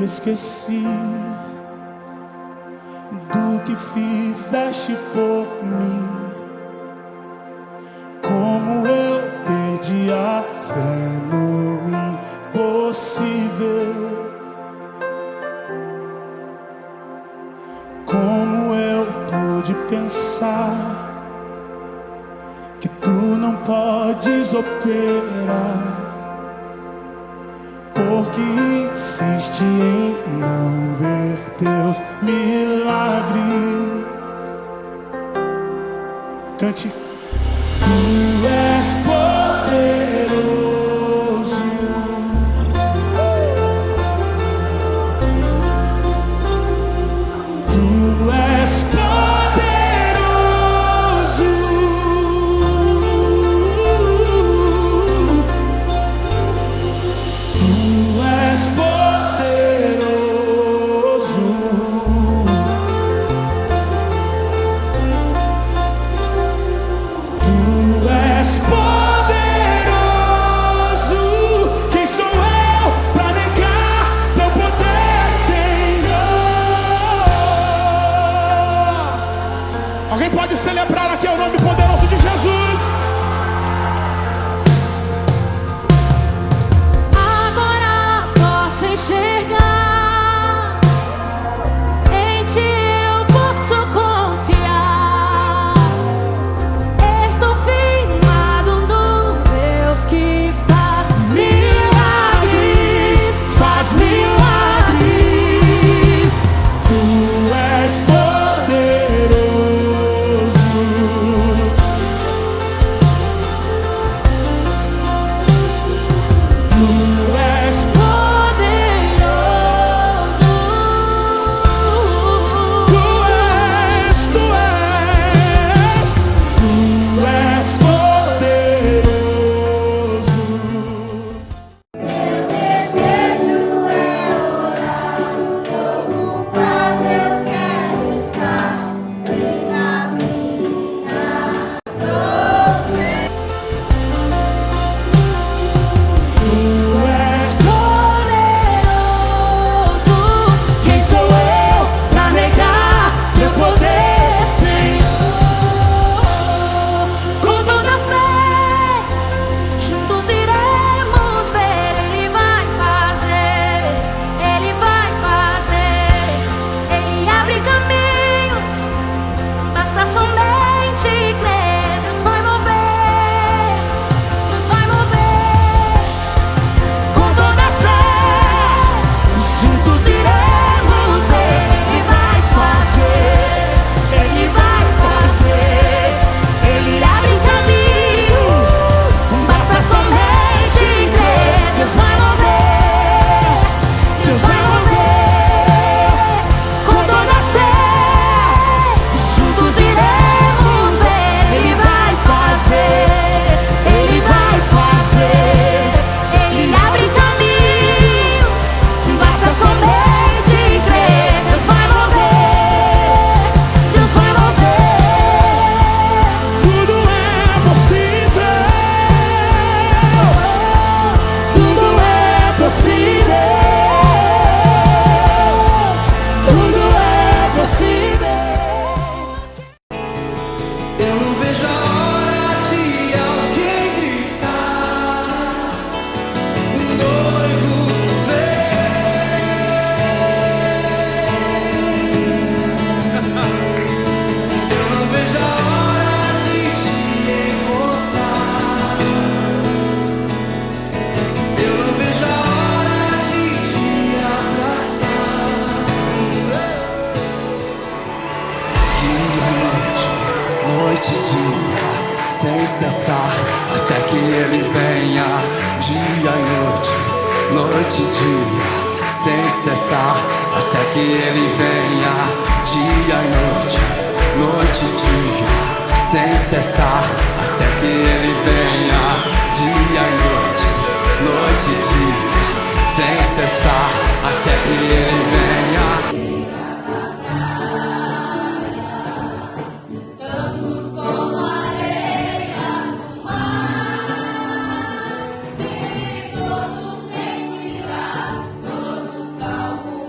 esqueci do que fizeste por mim. Como eu perdi a fé no impossível. Como eu pude pensar que tu não podes operar, porque insiste em não ver teus milagres. Cante. Tu és poderoso. Tu és poderoso. Tu és poderoso. Tu és poderoso. Quem sou eu pra negar teu poder, Senhor? Alguém pode celebrar aqui o nome poderoso de Jesus? Agora posso enxergar, em ti eu posso confiar. Estou firmado no Deus que faz milagres, faz milagres. Tu és poderoso. Tu és Poderoso. Tu és poderoso. Tu és Poderoso. Quem sou eu pra negar teu poder, Senhor? Com toda fé, juntos iremos ver. Ele vai fazer, Ele vai fazer. Ele abre caminhos, basta somente crer. Deus vai mover, Deus vai mover. Com toda fé, juntos iremos ver. Ele vai fazer, Ele vai fazer. Ele abre caminhos, basta somente crer. Deus vai mover, Deus vai mover. Com toda fé, juntos iremos ver. Ele vai fazer, Ele vai fazer. Ele abre caminhos, basta somente crer. Deus vai mover, Deus vai mover. Tudo é possível. Tudo é possível. Tudo é possível. Eu não vejo a hora de alguém gritar, o noivo vem. Eu não vejo a hora de te encontrar. Eu não vejo a hora de te abraçar. Dia e noite, noite e dia, sem cessar, até que ele venha. Dia e noite, noite e dia, sem cessar, até que ele venha. Dia e noite, noite e dia, sem cessar, até que ele venha. Dia e noite, noite e dia, sem cessar, até que ele venha. Tantos como areia do mar, e todos sentirá, todos salvos.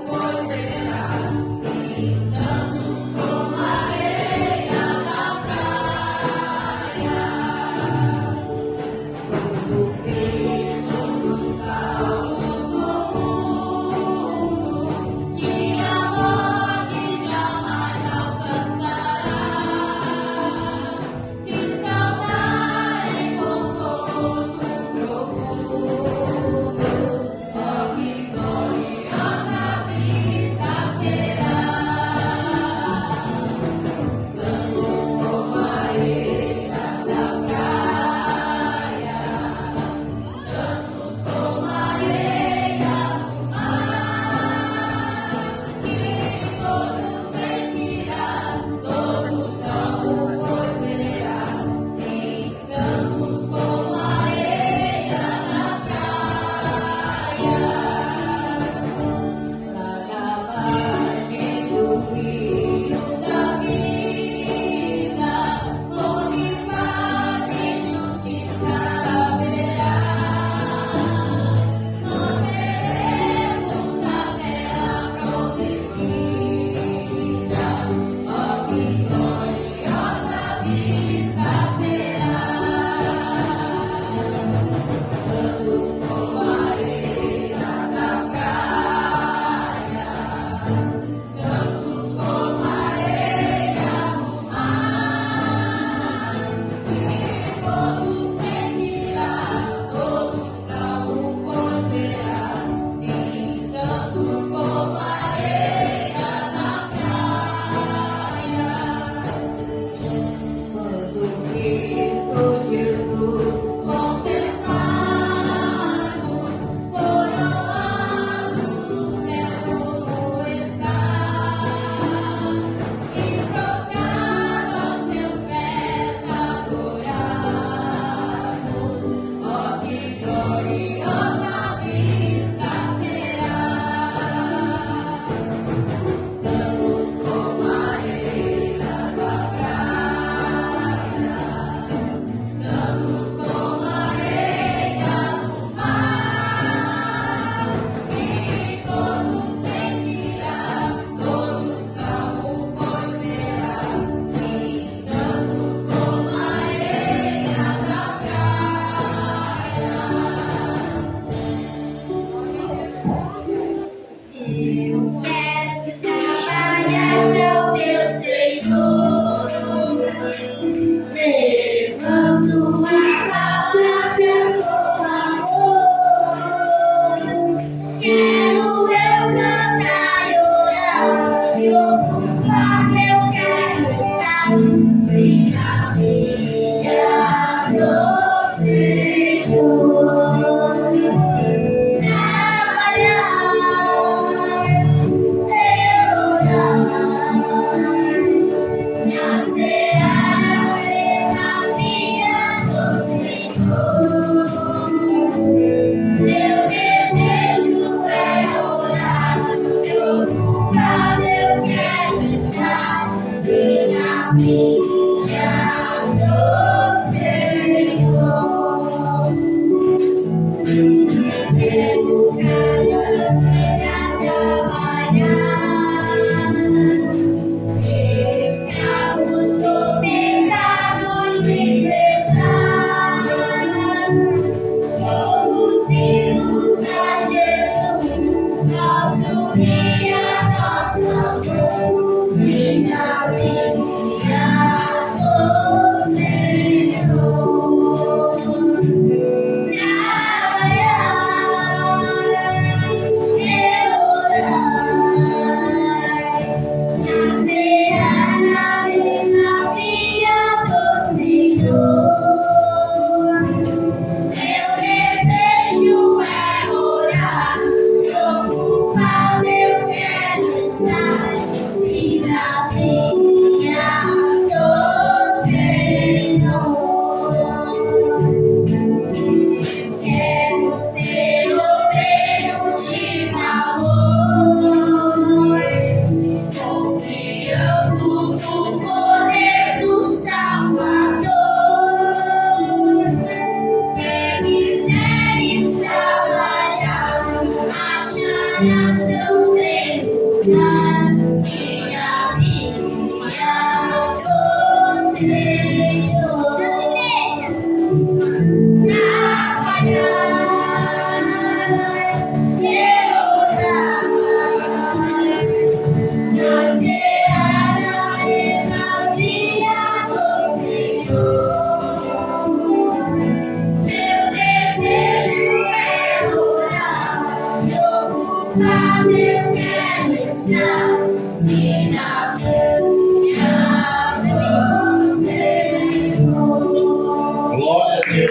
No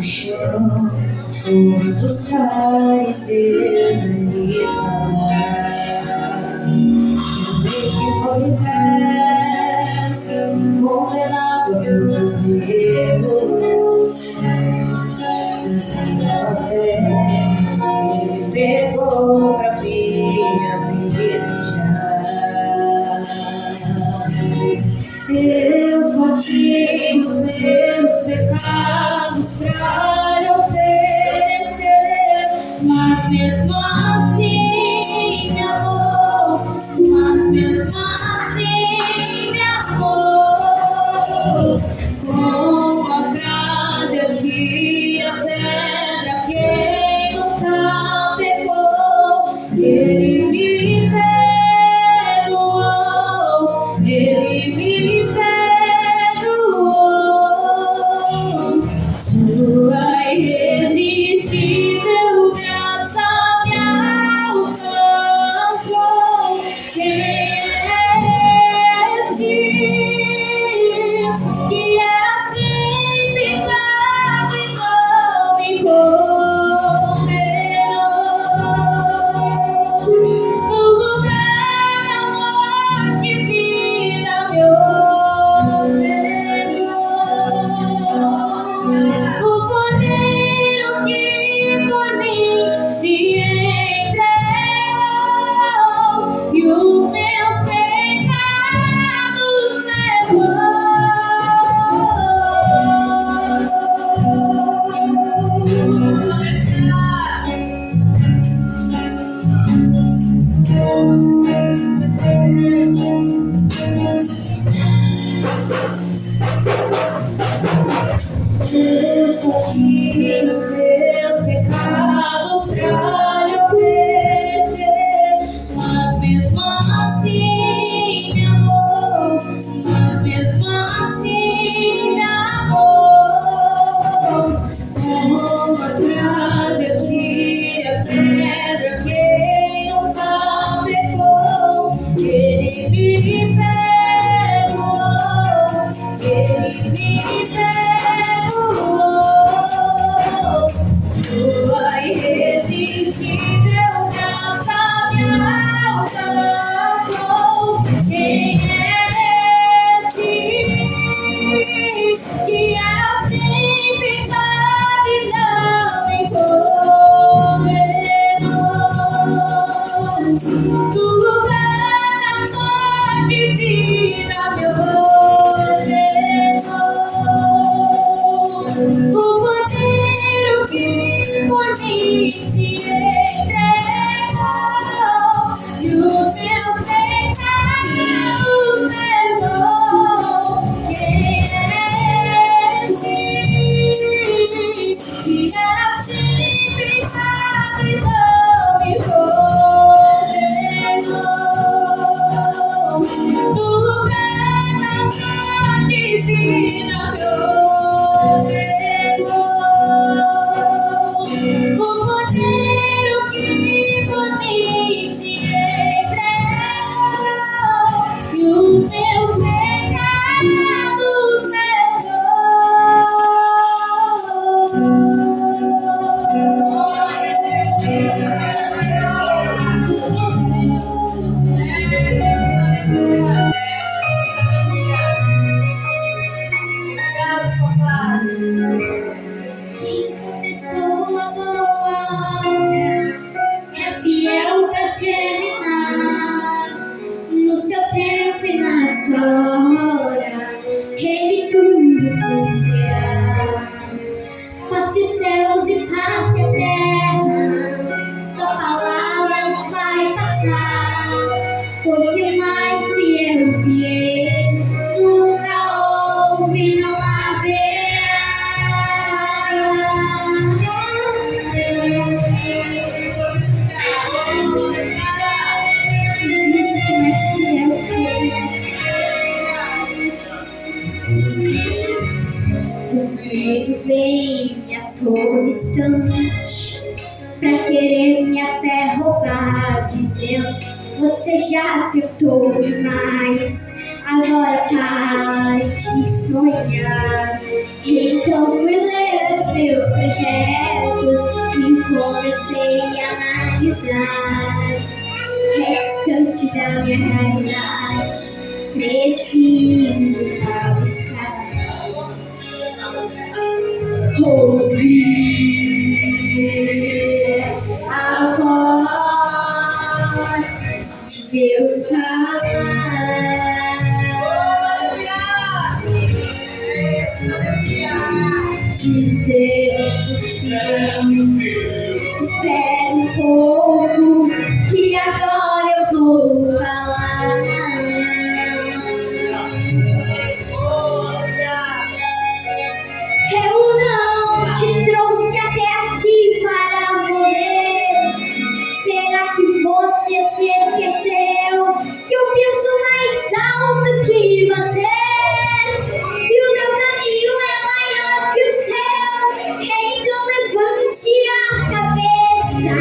chão, outros fariseus me falar. Que Moisés condenava meus erros, mas a fé ele pegou pra minha vida já. Eu só tinha os meus pecados pra lhe oferecer, mas mesmo assim me amou, mas mesmo assim me amou. Como a graça tinha pedra que nunca pegou, ele me perdoou, ele me sua irresistível graça me alcançou. Quem és que é assim pecado e não me condenou? No lugar da morte, vida me o Cordeiro que por mim se entregou e os meus pecados eu só tinha os meus pecados pra lhe oferecer, mas mesmo assim me amou, mas mesmo assim me amou. Como atrás eu tinha pedra que nunca pegou, ele me perdoou, ele me perdoou. Sua irresistível graça me alcançou. Quem é esse que é assim pecado e não me condenou? No lugar da morte, vida me ordenou. O Cordeiro que por mim se entregou e os meus pecados levou. Quem é esse que era assim pecado e não me condenou? No lugar da morte, vida me ordenou. O Cordeiro que por mim se entregou e os meus pecados Quem começou a boa obra é fiel para terminar. No seu tempo e na sua hora, Ele tudo cumprirá. Passe os céus e passe a terra, sua palavra não vai passar, porque mais fiel que Ele nunca houve, não haverá. Existe mais fiel que Ele. vem a todo instante pra querer minha fé roubar, dizendo: você já tentou demais, agora pare de sonhar. Então fui ler os meus projetos e comecei a analisar o restante da minha realidade. Preciso buscar ouvir a voz de Deus falar, dizendo sim, espere um pouco, que agora eu vou falar. Eu não te trouxe até aqui para morrer. Será que você se esqueceu que eu penso mais alto que você? E o meu caminho é maior que o seu. Então levante a cabeça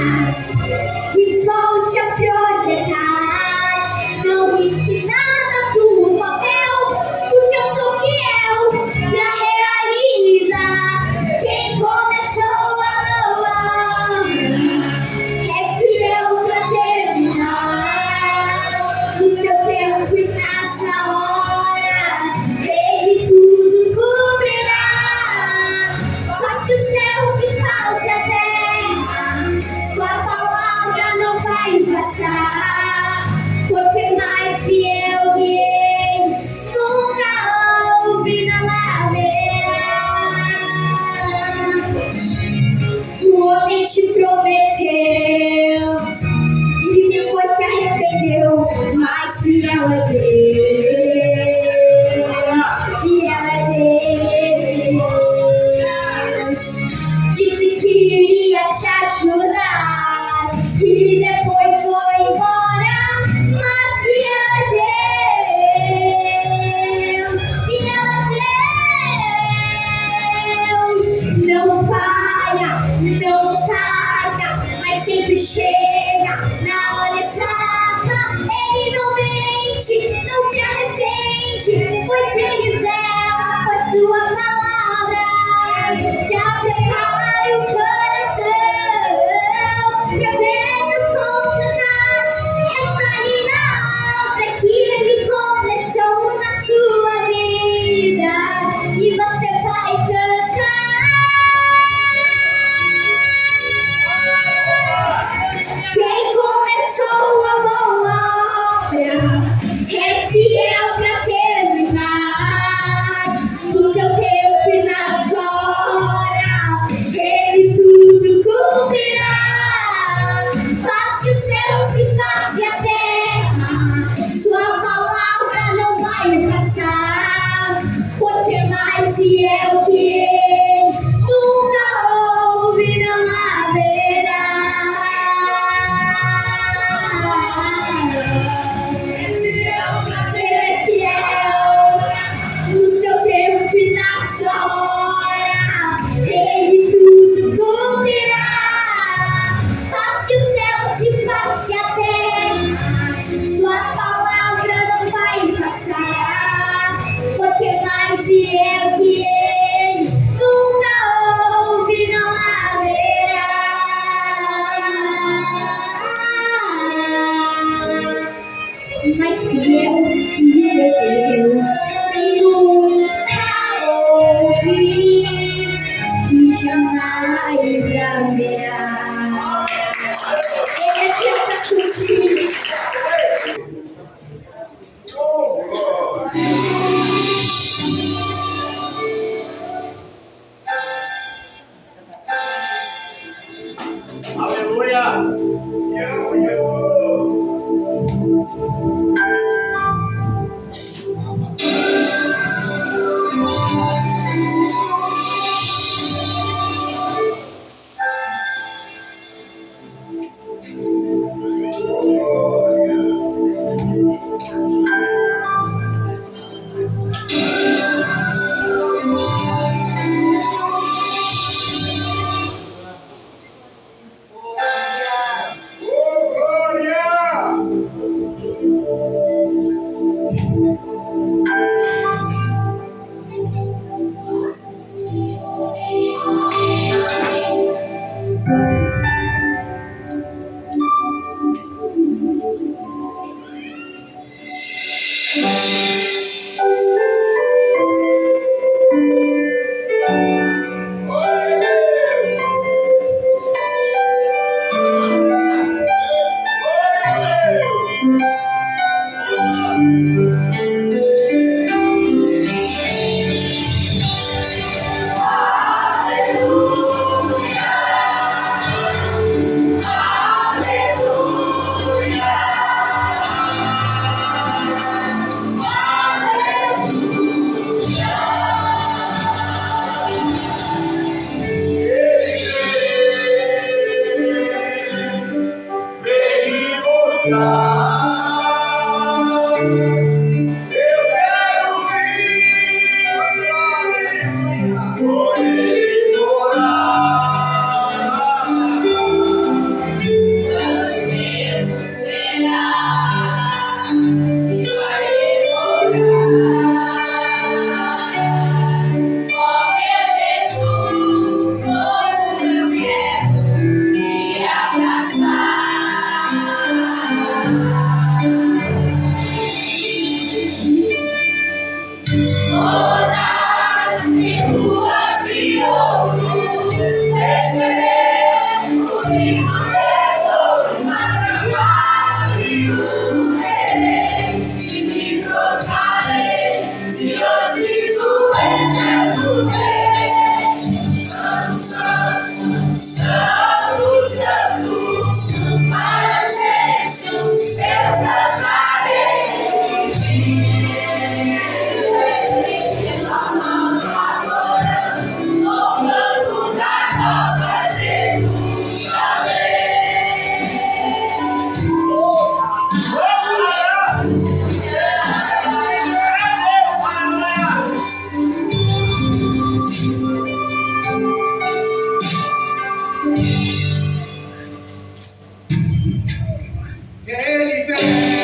Ele vem.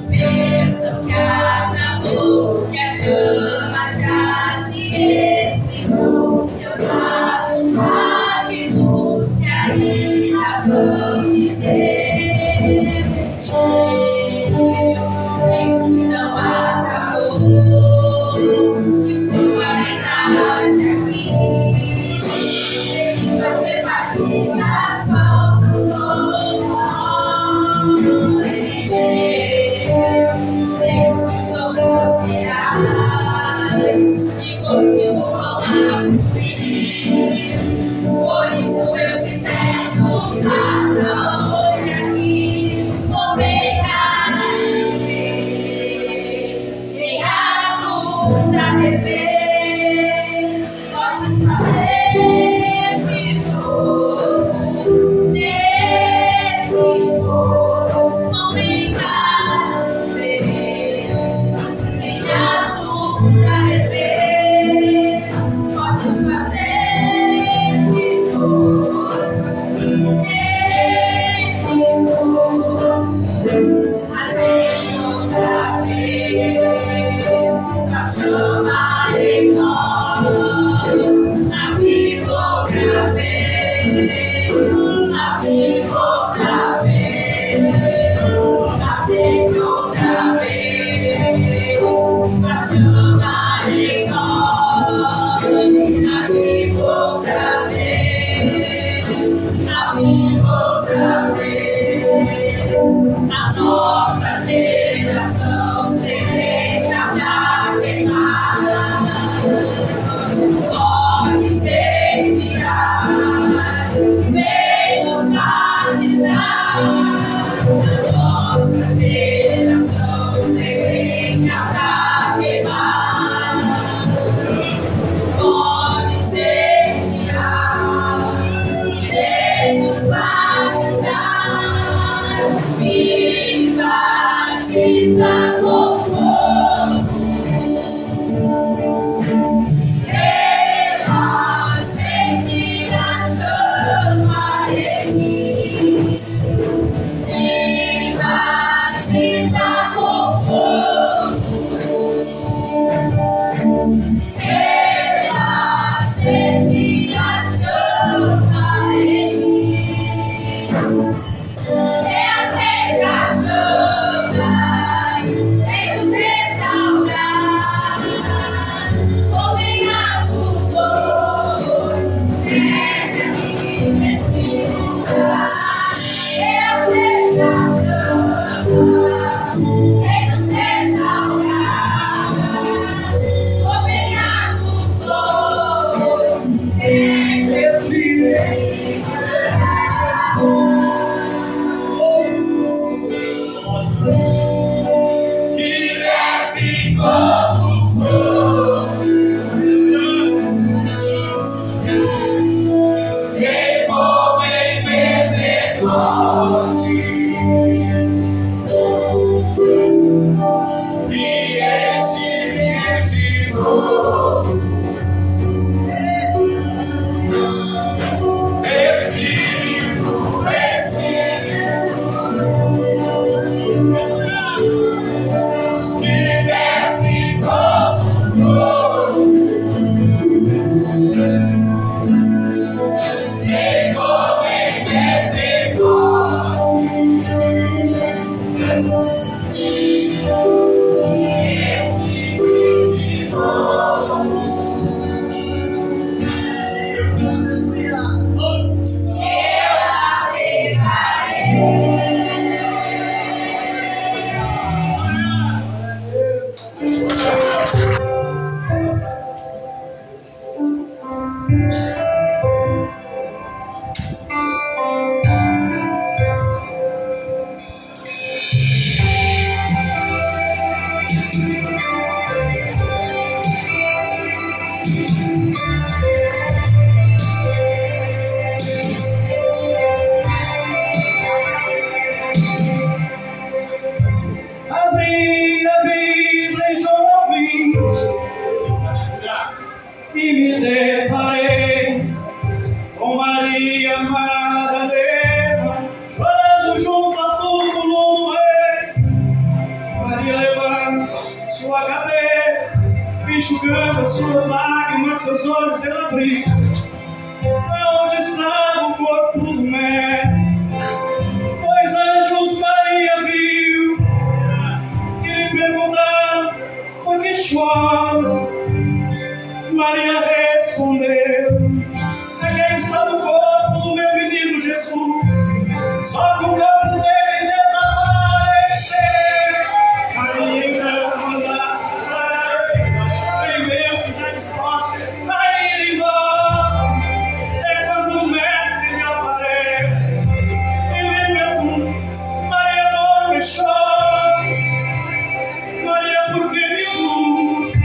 Pensam que acabou, que a chama já se Abri a Bíblia em João 20 e me deparei com Maria Madalena chorando junto a túmulo do rei. Maria levanta sua cabeça, enxugando as suas lágrimas, seus olhos ela abriu. Aonde estava o corpo do médico? Dois anjos Maria viu, que lhe perguntaram: por que choras? Maria respondeu: aqui está o corpo do meu menino Jesus, só que o corpo dele desapareceu. Maria manda primeiro já disposta a ir embora. É quando o mestre me aparece e me pergunta: Maria, por que choras? Maria, por que me busca?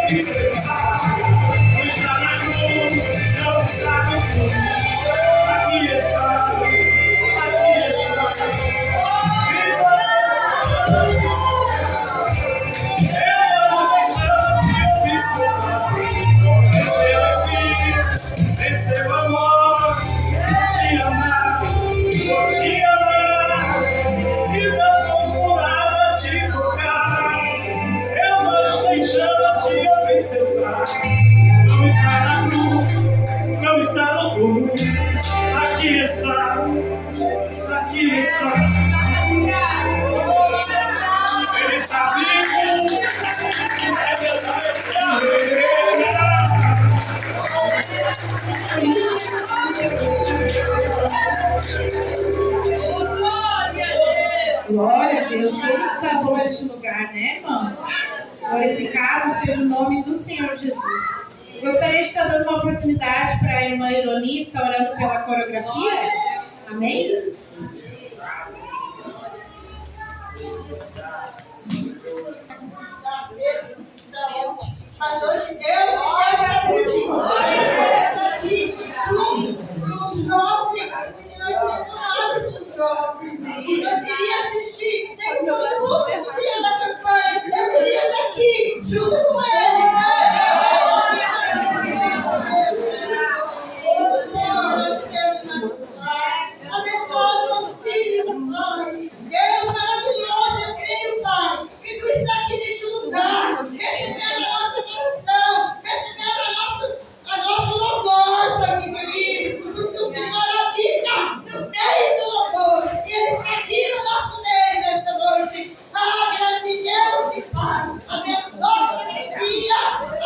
Não está na cruz, não está no cruz. Aqui está, aqui está. Receba amor, te amar, vou te amar. Se das mãos curadas te tocar, seus olhos em chamas te observar. Não está na cruz, não está no túmulo. Aqui está, aqui está. Ele está vivo, é verdade, é Glória a Deus, como está bom este lugar, né, irmãos? Glorificado seja o nome do Senhor Jesus. Gostaria de estar dando uma oportunidade para a irmã Ironi estar orando pela coreografia. Amém? Mas hoje Deus me deu a multidão aqui, junto, no shopping, porque nós temos nada no shopping. E eu queria assistir, nem que fosse o último dia da campanha, eu queria estar aqui, junto com eles. Abençoa meus filhos, Pai. Deus maravilhoso, eu creio, Pai, que tu está aqui neste lugar, recebendo a nossa oração, recebendo a nosso louvor, Pai querido, do que o Senhor habita no meio do louvor, e Ele está aqui no nosso meio nessa noite. Ah, graças a Deus e Pai, abençoa a dia,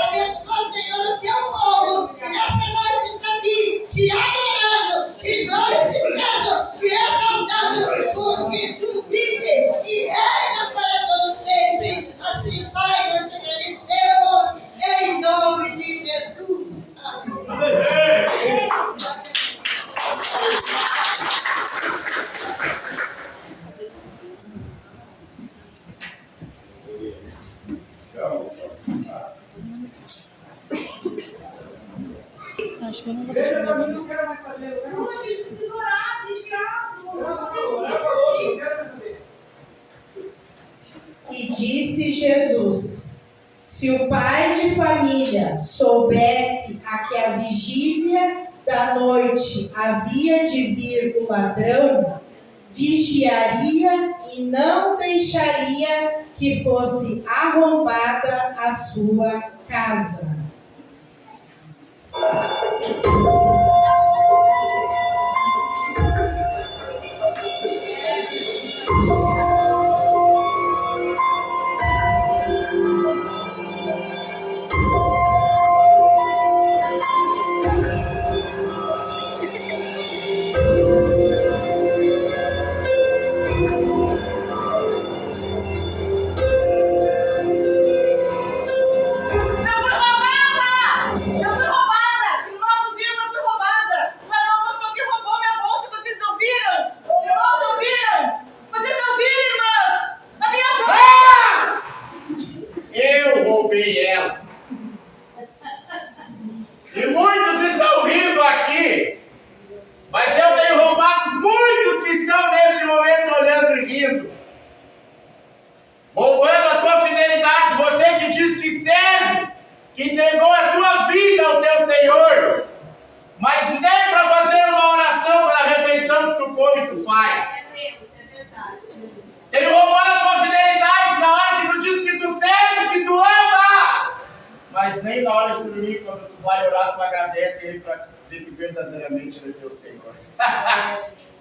abençoa, Senhor, o teu povo, que nessa noite está aqui, te adorando, te glorificando, te exaltando, porque tu vive e reina para todo sempre. Assim, Pai, nós te agradecemos, em nome de Jesus. Eu não quero mais saber. E disse Jesus: se o pai de família soubesse a que a vigília da noite havia de vir o ladrão, vigiaria e não deixaria que fosse arrombada a sua casa.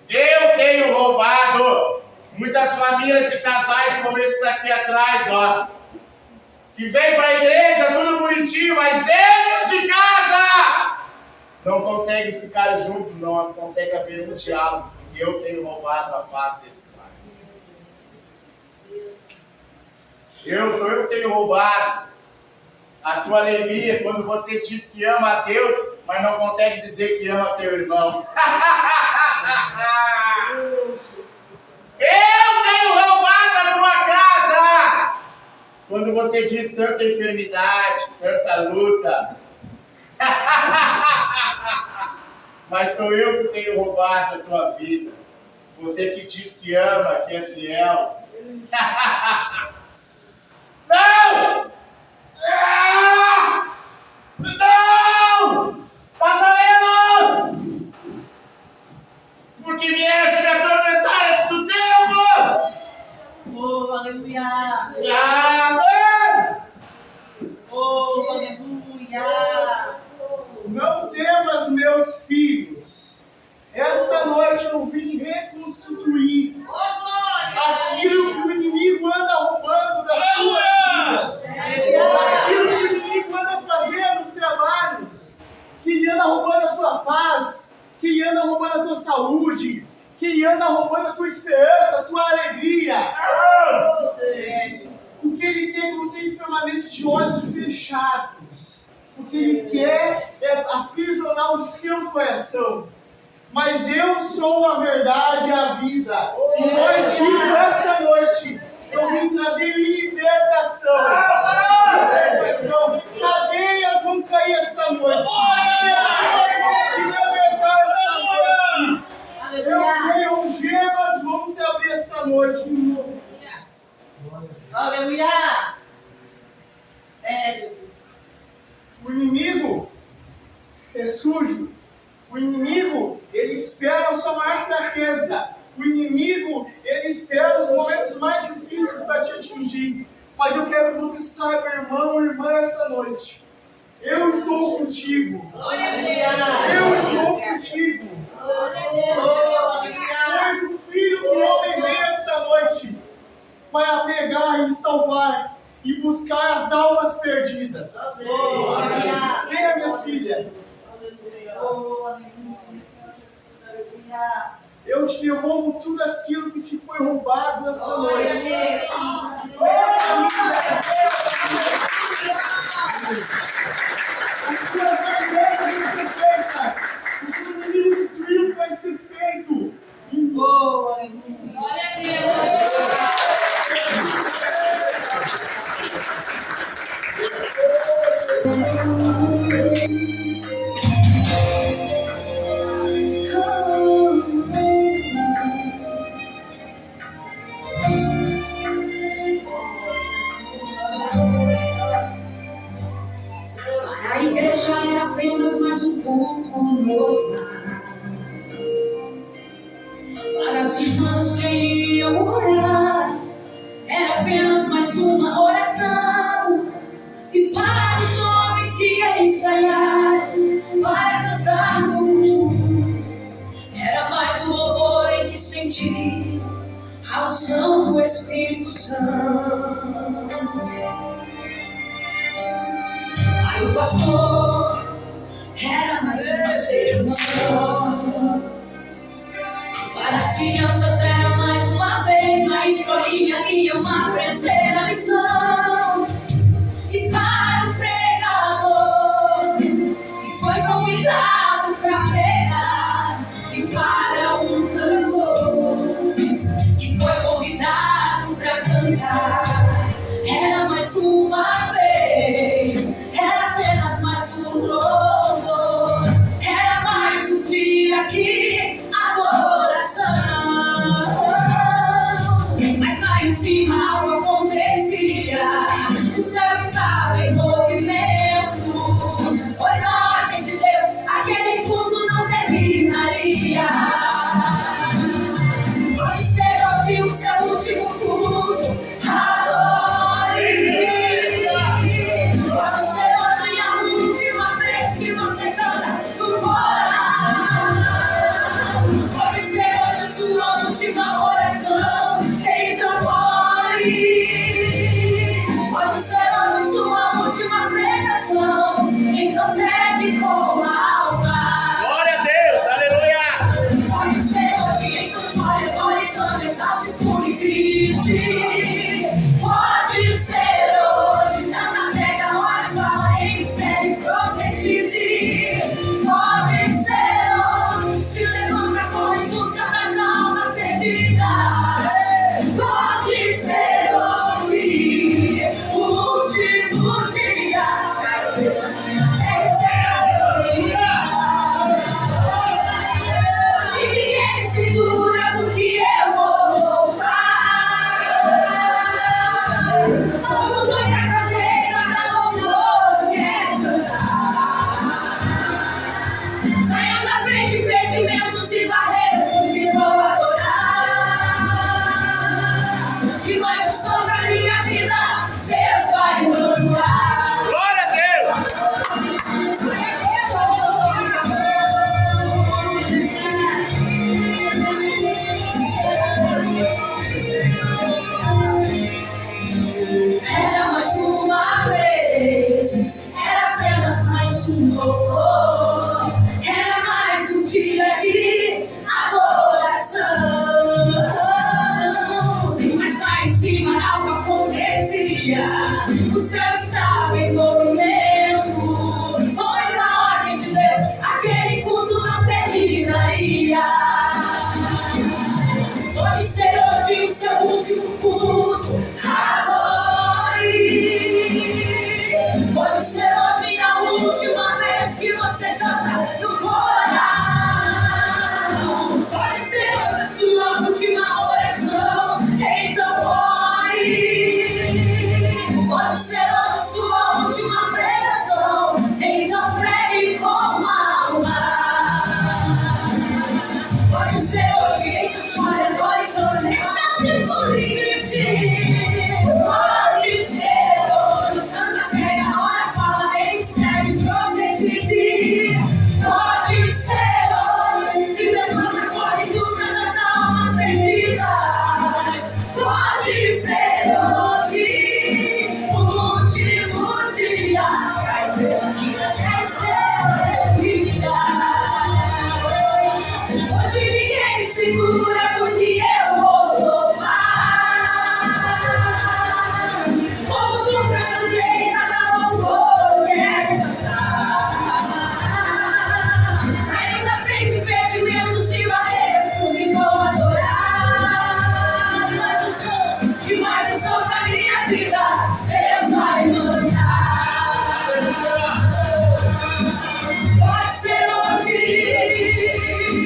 Eu tenho roubado. Muitas famílias e casais como esses aqui atrás, ó, que vem para a igreja tudo bonitinho, mas dentro de casa não consegue ficar junto, não consegue haver um diálogo. E eu tenho roubado a paz desse lar. Eu tenho roubado a tua alegria quando você diz que ama a Deus, mas não consegue dizer que ama teu irmão. Eu tenho roubado a tua casa Quando você diz tanta enfermidade, tanta luta. Mas sou eu que tenho roubado a tua vida. Você que diz que ama, que é fiel. Não! Não! Tá valendo! Porque viesse me atormentar antes do tempo! Oh, aleluia! Oh, aleluia! Não temas, meus filhos. Esta noite eu vim reconstituir aquilo que o inimigo anda roubando das suas vidas. Aquilo que o inimigo anda fazendo nos trabalhos. Que anda roubando a sua paz. Que anda roubando a tua saúde. Que anda roubando a tua esperança, a tua alegria. O que ele quer é que vocês permaneçam de olhos fechados. O que ele quer é aprisionar o seu coração. Mas eu sou a verdade e a vida. Pois digo esta noite, eu vim trazer libertação. Libertação. Cadeias vão cair esta noite. Pessoas vão se libertar esta noite. Algemas vão se abrir esta noite. Aleluia! Jesus. O inimigo é sujo. O inimigo, ele espera a sua maior fraqueza. O inimigo, ele espera os momentos mais difíceis para te atingir. Mas eu quero que você saiba, irmão, irmã, esta noite. Eu estou contigo. Eu estou contigo. Pois o Filho do Homem veio esta noite para pegar e salvar e buscar as almas perdidas. Venha, minha filha. Eu te devolvo tudo aquilo que te foi roubado esta noite. As suas bandeiras vão ser feitas. O que o inimigo destruiu vai ser feito. Glória a Deus. A igreja era apenas mais um culto normal. Para as irmãs que iam orar, era apenas mais uma oração. E para os homens que iam ensaiar, para cantar no mundo, era mais um louvor em que senti a unção do Espírito Santo. Aí o pastor era mais um sermão. Para as crianças era mais uma vez na escolinha iam aprender a lição. E para o pregador que foi convidado para pregar, e para um cantor que foi convidado para cantar, era mais uma vez, era apenas mais um louvor, era mais um dia de adoração. Mas lá em cima algo acontecia, o céu estava em movimento, pois na ordem de Deus aquele culto não terminaria. Pode ser hoje o seu último culto, adore. Pode ser hoje a última vez que você canta no coral. Pode ser hoje a sua última oração, então ore. Pode ser hoje sua última pregação, então pegue com a alma. Glória a Deus, aleluia! Pode ser hoje, então chore, ore, clame, exalte, pule, grite. Pode ser hoje, canta, prega, ora, fala, espere, profetize. Pode ser hoje, se levanta, corre em busca das almas perdidas. Pode ser hoje, o noite era apenas mais um louvor, era mais um dia de adoração. Mas lá em cima algo acontecia, o céu estava em movimento, pois a ordem de Deus, aquele culto não terminaria. Pode ser hoje o seu último culto, adore. Pode ser hoje a última vez que você canta no coral. Pode ser hoje a sua última oração, então ore. Pode ser hoje a sua última pregação, então pregue com alma. Pode ser hoje, então chore, adore, cante, exalte, pule e grite. Pode ser hoje, canta, prega, ora, fala, escreve, profetize. Pode ser hoje, se levanta, corre, busca das almas perdidas. Pode ser hoje, o último dia, pra igreja que não quer ser reunida. Hoje ninguém segura porque eu vou louvar. Como nunca cantei, cada louvor quer cantar. Saindo da frente, impedimentos e barreiras, porque vou adorar. Mais um show, e mais um som pra minha vida, Deus vai mandar. Pode ser hoje,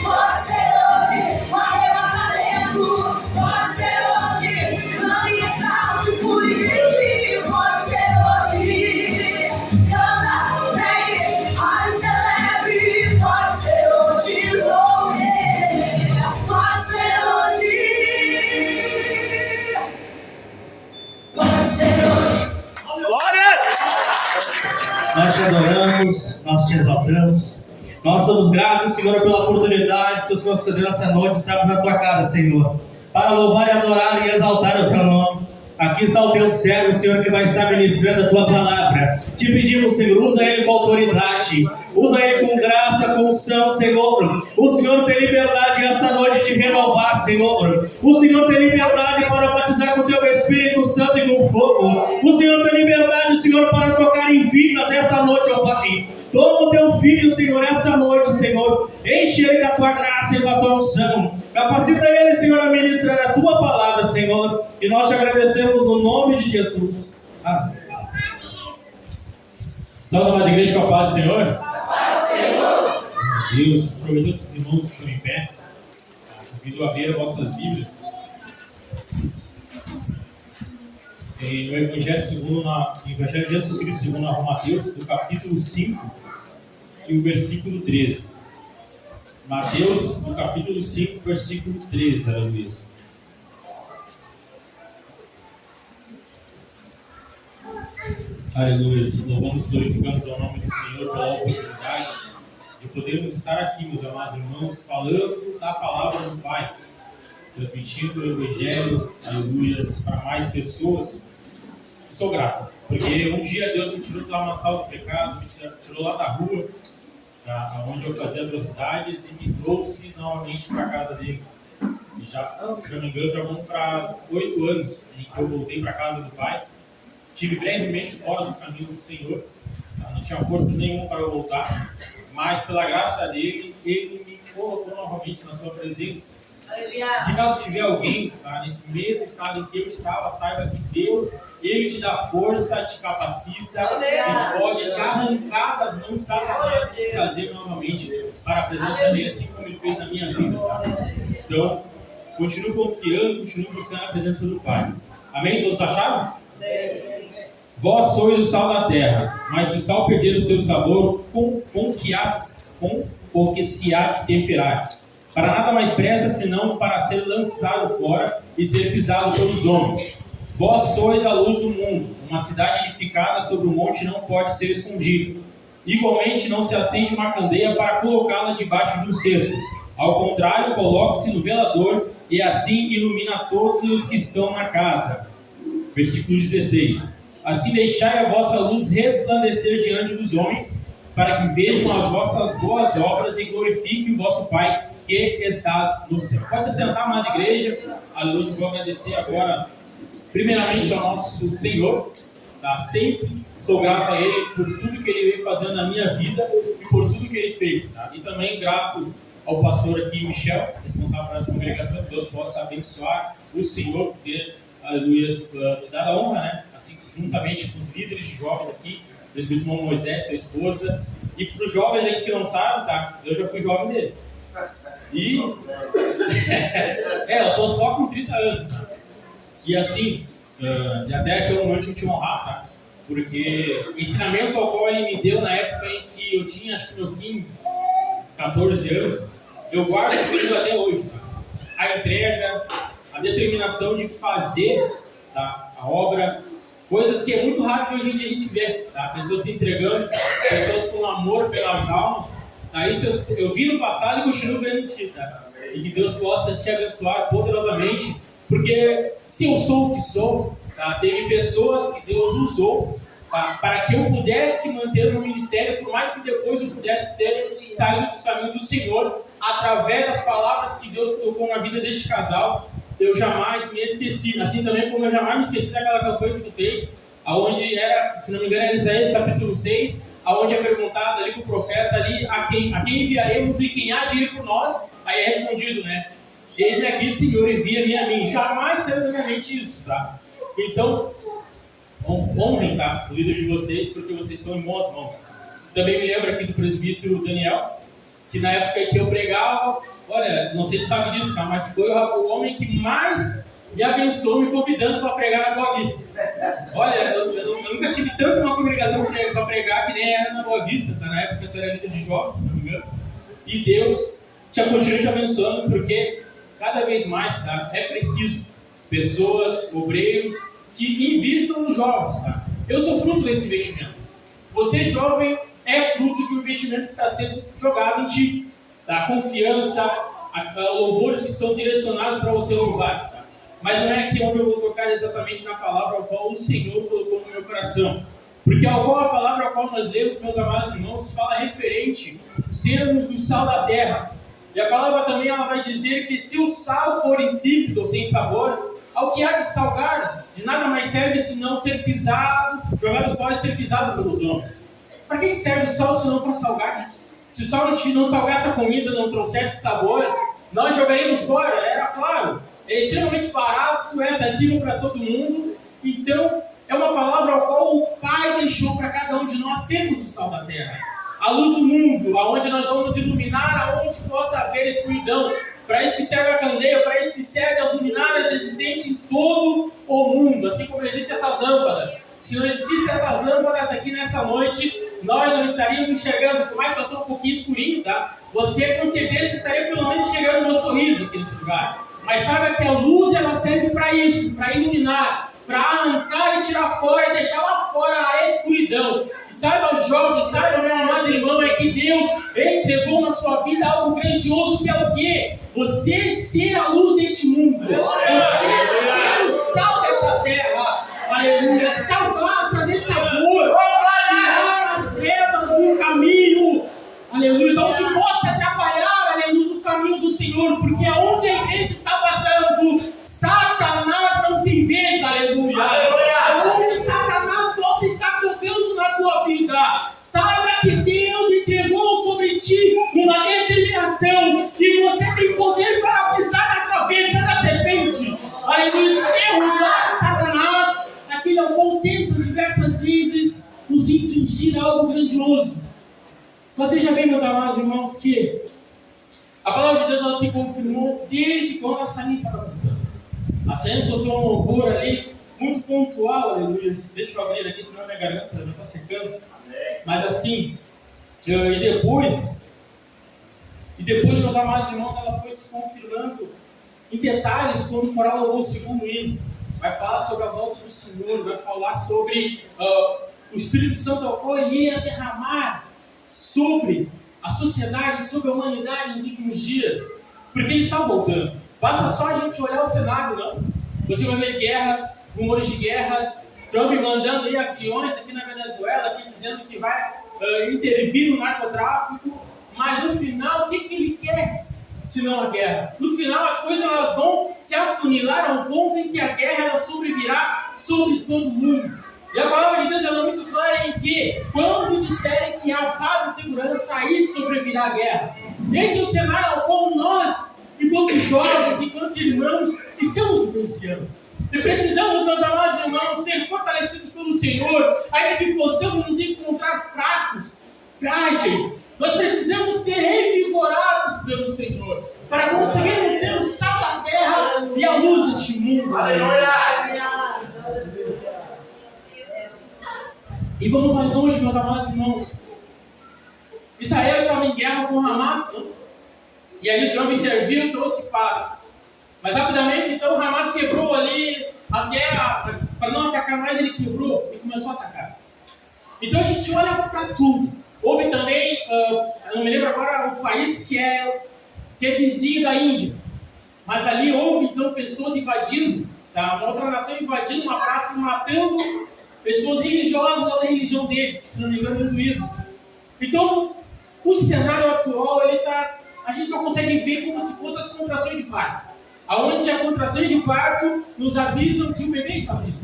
pode ser hoje, um arrebatamento. Pode ser hoje, clame, exalte, pule e grite. Pode ser hoje, canta, pregue, ore, celebre. Pode ser hoje, louve. Pode ser hoje, pode ser hoje. Glória! Nós te adoramos, nós te exaltamos. Nós somos gratos, Senhor, pela oportunidade que o Senhor nos deu nessa noite, sabe, na tua casa, Senhor, para louvar e adorar e exaltar o teu nome. Aqui está o teu servo, Senhor, que vai estar ministrando a tua palavra. Te pedimos, Senhor, usa ele com autoridade, usa ele com graça, com unção, Senhor. O Senhor tem liberdade esta noite de renovar, Senhor. O Senhor tem liberdade para batizar com o teu Espírito Santo e com fogo. O Senhor tem liberdade, Senhor, para tocar em vidas esta noite, ó Pai. Toma o teu filho, Senhor, esta noite, Senhor. Enche ele da tua graça e da tua unção. Capacita ele, Senhor, a ministrar a tua palavra, Senhor. E nós te agradecemos no nome de Jesus. Amém. Salve, amada igreja, com a paz do Senhor. Paz, Senhor. Deus, aproveitando que os irmãos estão em pé, convido a ver as vossas Bíblias. No Evangelho de Jesus Cristo segundo Mateus, do capítulo 5 e o versículo 13. Mateus, do capítulo 5, versículo 13, aleluia. Aleluia. Louvamos e glorificamos ao nome do Senhor pela oportunidade de podermos estar aqui, meus amados irmãos, falando da palavra do Pai, transmitindo o Evangelho, aleluia, para mais pessoas. Sou grato, porque um dia Deus me tirou da mansal do pecado, me tirou lá da rua, onde eu fazia atrocidades, e me trouxe novamente para a casa dele. E já, se não me engano, já vamos para 8 anos em que eu voltei para a casa do Pai. Estive brevemente fora dos caminhos do Senhor, não tinha força nenhuma para eu voltar, mas pela graça dele, ele me colocou novamente na sua presença. Se caso tiver alguém nesse mesmo estado em que eu estava, saiba que Deus, Ele te dá força, te capacita, Ele pode te arrancar das mãos de Satanás e te trazer novamente para a presença dele, assim como Ele fez na minha vida. Tá? Então, continue confiando, continue buscando a presença do Pai. Amém? Todos acharam? Vós sois o sal da terra, mas se o sal perder o seu sabor, com o que se há de temperar? Para nada mais presta, senão para ser lançado fora e ser pisado pelos homens. Vós sois a luz do mundo. Uma cidade edificada sobre um monte não pode ser escondida. Igualmente, não se acende uma candeia para colocá-la debaixo de um cesto. Ao contrário, coloque-se no velador e assim ilumina todos os que estão na casa. Versículo 16. Assim deixai a vossa luz resplandecer diante dos homens, para que vejam as vossas boas obras e glorifiquem o vosso Pai que estás no céu. Pode se sentar, amada igreja. Aleluia. Vou agradecer agora, primeiramente, ao nosso Senhor. Tá? Sempre sou grato a Ele por tudo que Ele vem fazendo na minha vida e por tudo que Ele fez. Tá? E também grato ao pastor aqui, Michel, responsável por essa congregação, que Deus possa abençoar o Senhor, ter, aleluia, dar a honra, né? Assim, juntamente com os líderes de jovens aqui, o presbítero Moisés, sua esposa, e para os jovens aqui que não sabem, tá? Eu já fui jovem dele. E eu tô só com 30 anos, tá? E assim, até aqui é um momento de te honrar, tá? Porque ensinamentos ao qual ele me deu na época em que eu tinha, acho que meus 15, 14 anos, eu guardo comigo até hoje, tá? A entrega, a determinação de fazer, tá? A obra, coisas que é muito raro que hoje em dia a gente vê, tá? Pessoas se entregando, pessoas com amor pelas almas, tá? Isso eu vi no passado e continuo vendo em ti, tá? E que Deus possa te abençoar poderosamente, porque se eu sou o que sou, tá? Teve pessoas que Deus usou, tá? Para que eu pudesse manter no ministério, por mais que depois eu pudesse ter saído dos caminhos do Senhor, através das palavras que Deus colocou na vida deste casal. Eu jamais me esqueci, assim também como eu jamais me esqueci daquela campanha que tu fez, aonde era, se não me engano, era Isaías capítulo 6, aonde é perguntado ali com o profeta ali, a quem enviaremos e quem há de ir por nós, aí é respondido, né? Eis-me aqui, Senhor, envia-me a mim. Jamais saiu da minha mente isso, tá? Então, honrem, tá? O líder de vocês, porque vocês estão em boas mãos. Também me lembro aqui do presbítero Daniel, que na época que eu pregava, olha, não sei se sabe disso, tá? Mas foi o homem que mais me abençoou, me convidando para pregar na Boa Vista. Olha, eu nunca tive tanto uma congregação para pregar que nem era na Boa Vista, tá? Na época tu era líder de jovens, se não me engano. E Deus continua te abençoando, porque cada vez mais, tá? É preciso pessoas, obreiros, que investam nos jovens, tá? Eu sou fruto desse investimento. Você, jovem, é fruto de um investimento que está sendo jogado em ti. Tá? Confiança, louvores que são direcionados para você louvar. Tá? Mas não é aqui onde eu vou tocar exatamente na palavra ao qual o Senhor colocou no meu coração. Porque a palavra ao qual nós lemos, meus amados irmãos, fala referente a sermos o sal da terra. E a palavra também ela vai dizer que se o sal for insípido ou sem sabor, ao que há de salgar, de nada mais serve senão ser pisado, jogado fora e ser pisado pelos homens. Para que serve o sal se não para salgar, né? Se o sal não salgasse a comida, não trouxesse sabor, nós jogaríamos fora, era claro. É extremamente barato, é acessível para todo mundo. Então, é uma palavra ao qual o Pai deixou para cada um de nós sermos o sal da terra. A luz do mundo, aonde nós vamos iluminar, aonde possa haver escuridão. Para isso que serve a candeia, para isso que serve as luminárias existentes em todo o mundo. Assim como existem essas lâmpadas. Se não existissem essas lâmpadas aqui nessa noite, nós não estaríamos enxergando, por mais que eu sou um pouquinho escurinho, tá? Você com certeza estaria pelo menos enxergando o meu sorriso aqui nesse lugar. Mas saiba que a luz ela serve para isso, para iluminar, para arrancar e tirar fora e deixar lá fora a escuridão. E saiba, jovem, saiba, meu amado irmão, é que Deus entregou na sua vida algo grandioso, que é o quê? Você ser a luz deste mundo. Você ser o sal dessa terra. Aleluia. Salvar, trazer sabor, tirar as trevas do caminho. Aleluia. Onde possa atrapalhar, aleluia, o caminho do Senhor. Porque aonde a igreja está passando, Satanás não tem vez, aleluia. Aonde Satanás possa estar tocando na tua vida, saiba que Deus entregou sobre ti uma determinação que você tem poder para pisar na cabeça da serpente. Aleluia. Derrubar Satanás, aquele ao qual tenta diversas vezes nos infligir algo grandioso. Mas veja bem, meus amados irmãos, que a palavra de Deus ela se confirmou desde quando a Sarinha estava cantando. A Sarinha botou um louvor ali, muito pontual, aleluia. Deixa eu abrir aqui, senão minha garganta já está secando. Mas assim, e depois, meus amados irmãos, ela foi se confirmando em detalhes quando o coral louvou o segundo hino. Vai falar sobre a volta do Senhor, vai falar sobre o Espírito Santo ao qual ele ia derramar sobre a sociedade, sobre a humanidade nos últimos dias, porque ele está voltando. Basta só a gente olhar o cenário, não? Você vai ver guerras, rumores de guerras, você Trump mandando aí aviões aqui na Venezuela, aqui dizendo que vai intervir no narcotráfico, mas no final, o que ele quer? Senão a guerra. No final, as coisas elas vão se afunilar a um ponto em que a guerra ela sobrevirá sobre todo mundo. E a palavra de Deus ela é muito clara em que, quando disserem que há paz e segurança, aí sobrevirá a guerra. Esse é o cenário ao qual nós, enquanto jovens, enquanto irmãos, estamos vivenciando. E precisamos, meus amados irmãos, ser fortalecidos pelo Senhor, ainda que possamos nos encontrar fracos, frágeis. Nós precisamos ser revigorados pelo Senhor, para conseguirmos ser o sal da terra e a luz deste mundo. Aleluia! E vamos mais longe, meus amados irmãos. Israel estava em guerra com Hamas, e aí o Trump interviu e trouxe paz. Mas rapidamente, então, o Hamas quebrou ali as guerras, para não atacar mais, ele quebrou e começou a atacar. Então a gente olha para tudo. Houve também, não me lembro agora, um país que é vizinho da Índia. Mas ali houve, então, pessoas invadindo, uma outra nação invadindo uma praça e matando pessoas religiosas da religião deles, que se não me engano é o hinduísmo. Então, o cenário atual, a gente só consegue ver como se fosse as contrações de parto. Aonde a contração de parto nos avisam que o bebê está vivo.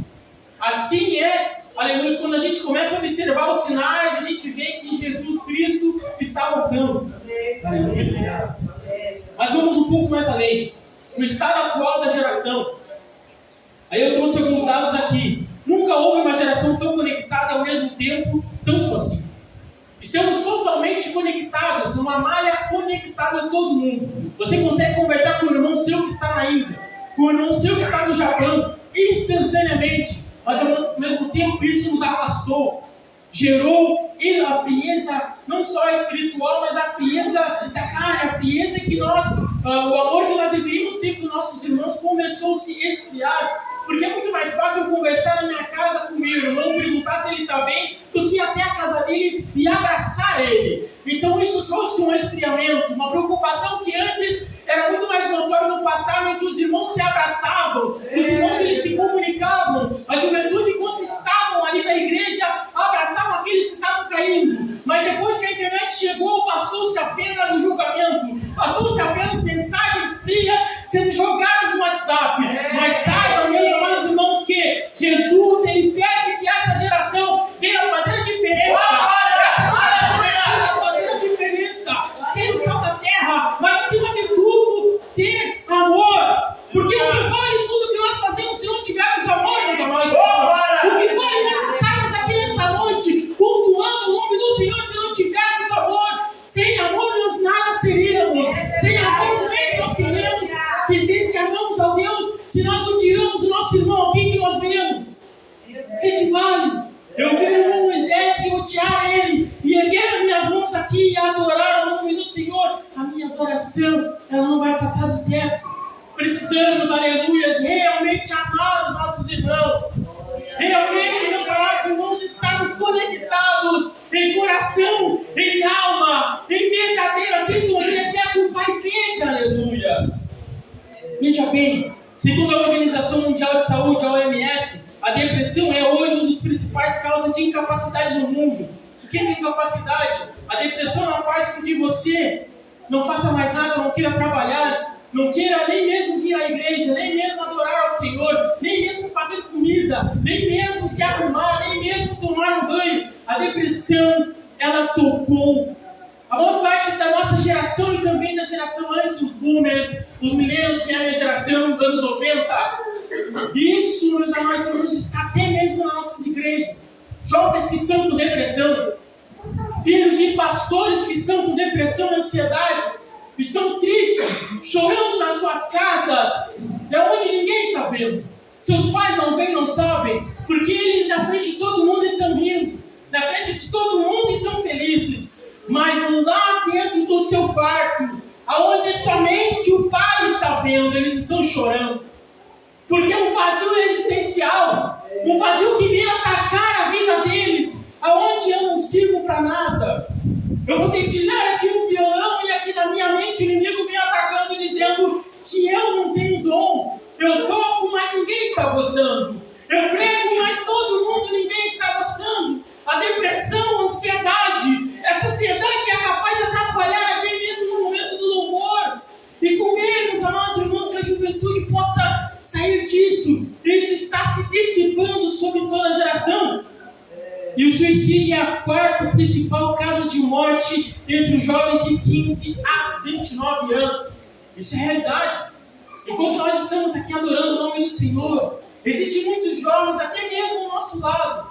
Assim é, aleluia, quando a gente começa a observar os sinais, a gente vê que Jesus Cristo está voltando. Aleluia. Mas vamos um pouco mais além. No estado atual da geração. Aí eu trouxe alguns dados aqui. Nunca houve uma geração tão conectada ao mesmo tempo, tão sozinha. Estamos totalmente conectados, numa malha conectada a todo mundo. Você consegue conversar com o irmão seu que está na Índia, com o irmão seu que está no Japão, instantaneamente. Mas ao mesmo tempo isso nos afastou. Gerou a frieza, não só espiritual, mas a frieza da carne, a frieza que nós, o amor que nós deveríamos ter com nossos irmãos começou a se esfriar. Porque é muito mais fácil eu conversar na minha casa com meu irmão, perguntar se ele está bem, do que ir até a casa dele e abraçar ele. Então isso trouxe um esfriamento, uma preocupação que antes era muito mais notória no passado, em que os irmãos se abraçavam, os irmãos eles se comunicavam, a juventude enquanto estavam ali na igreja, abraçavam aqueles que estavam caindo. Mas depois que a internet chegou, passou-se apenas o julgamento, passou-se apenas mensagens frias sendo jogadas no WhatsApp. Mas saibam, meus amados irmãos, que Jesus, ele pede que essa geração venha fazer a diferença. Precisa fazer a diferença, ser o sal da terra, mas acima de tudo, ter amor. Porque o que vale tudo que nós fazemos se não tivermos amor, meus amados irmãos? O que vale nós estarmos aqui nessa noite, cultuando o nome do Senhor, se não tivermos amor? Sem amor nós nada seríamos. Sem amor como é que nós queremos dizer que amamos a Deus se nós odiamos o nosso irmão? O que nós vemos? O que vale? Eu vi o irmão Moisés e odiar ele, e erguer minhas mãos aqui e adorar o nome do Senhor. A minha adoração, ela não vai passar do teto. Precisamos, aleluias, realmente amar os nossos irmãos. Realmente, meus amados irmãos, estarmos conectados em coração, em alma, em verdadeira sintonia, que é a que o Pai pede, aleluias. Veja bem, segundo a Organização Mundial de Saúde, a OMS, a depressão é hoje uma das principais causas de incapacidade no mundo. O que é incapacidade? A depressão ela faz com que você não faça mais nada, não queira trabalhar, não queira nem mesmo vir à igreja, nem mesmo adorar ao Senhor, nem mesmo fazer comida, nem mesmo se arrumar, nem mesmo tomar um banho. A depressão, ela tocou a maior parte da nossa geração e também da geração antes, os boomers, os millennials, que é a minha geração, dos anos 90. Isso, meus amados irmãos, está até mesmo nas nossas igrejas. Jovens que estão com depressão, filhos de pastores que estão com depressão e ansiedade, estão tristes, chorando nas suas casas, onde ninguém está vendo. Seus pais não veem, não sabem, porque eles na frente de todo mundo estão rindo, na frente de todo mundo estão felizes. Mas lá dentro do seu quarto, aonde somente o Pai está vendo, eles estão chorando. Porque um vazio existencial, um vazio que vem atacar a vida deles, aonde eu não sirvo para nada. Eu vou dedilhar aqui um violão e aqui na minha mente o inimigo vem atacando e dizendo que eu não tenho dom. Eu toco, mas ninguém está gostando. Eu prego, mas todo suicídio é a quarta principal causa de morte entre os jovens de 15 a 29 anos. Isso é realidade. Enquanto nós estamos aqui adorando o nome do Senhor, existem muitos jovens, até mesmo ao nosso lado,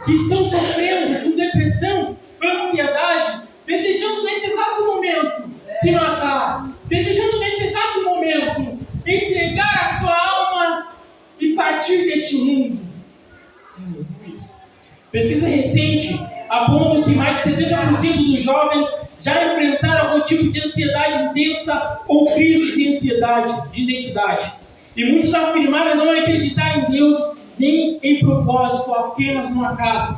que estão sofrendo com depressão, ansiedade, desejando nesse exato momento se matar, desejando nesse exato momento entregar a sua alma e partir deste mundo. Pesquisa recente aponta que mais de 70% dos jovens já enfrentaram algum tipo de ansiedade intensa ou crise de ansiedade, de identidade. E muitos afirmaram não acreditar em Deus nem em propósito, apenas no acaso.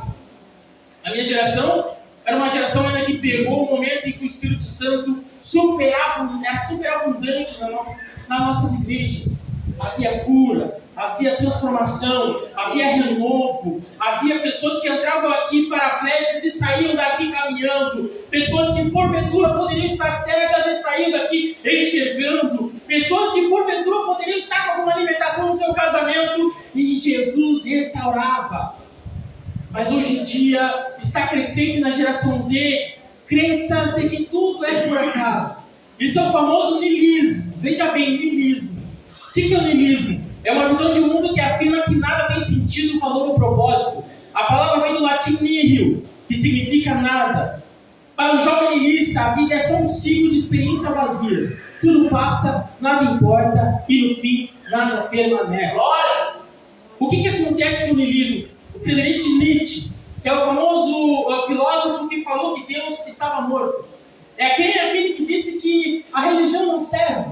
A minha geração era uma geração ainda que pegou o momento em que o Espírito Santo era superabundante nas nossas igrejas. Havia cura, havia transformação, havia renovo, havia pessoas que entravam aqui paraplégicas e saíam daqui caminhando, pessoas que porventura poderiam estar cegas e saíam daqui enxergando, pessoas que porventura poderiam estar com alguma limitação no seu casamento e Jesus restaurava. Mas hoje em dia está crescente na geração Z crenças de que tudo é por acaso. Isso é o famoso niilismo. Veja bem, niilismo. O que é o niilismo? É uma visão de mundo que afirma que nada tem sentido, valor ou propósito. A palavra vem do latim nihil, que significa nada. Para o jovem niilista, a vida é só um ciclo de experiências vazias. Tudo passa, nada importa e no fim, nada permanece. O que acontece com o niilismo? O Friedrich Nietzsche, que é o famoso filósofo que falou que Deus estava morto. É aquele que disse que a religião não serve.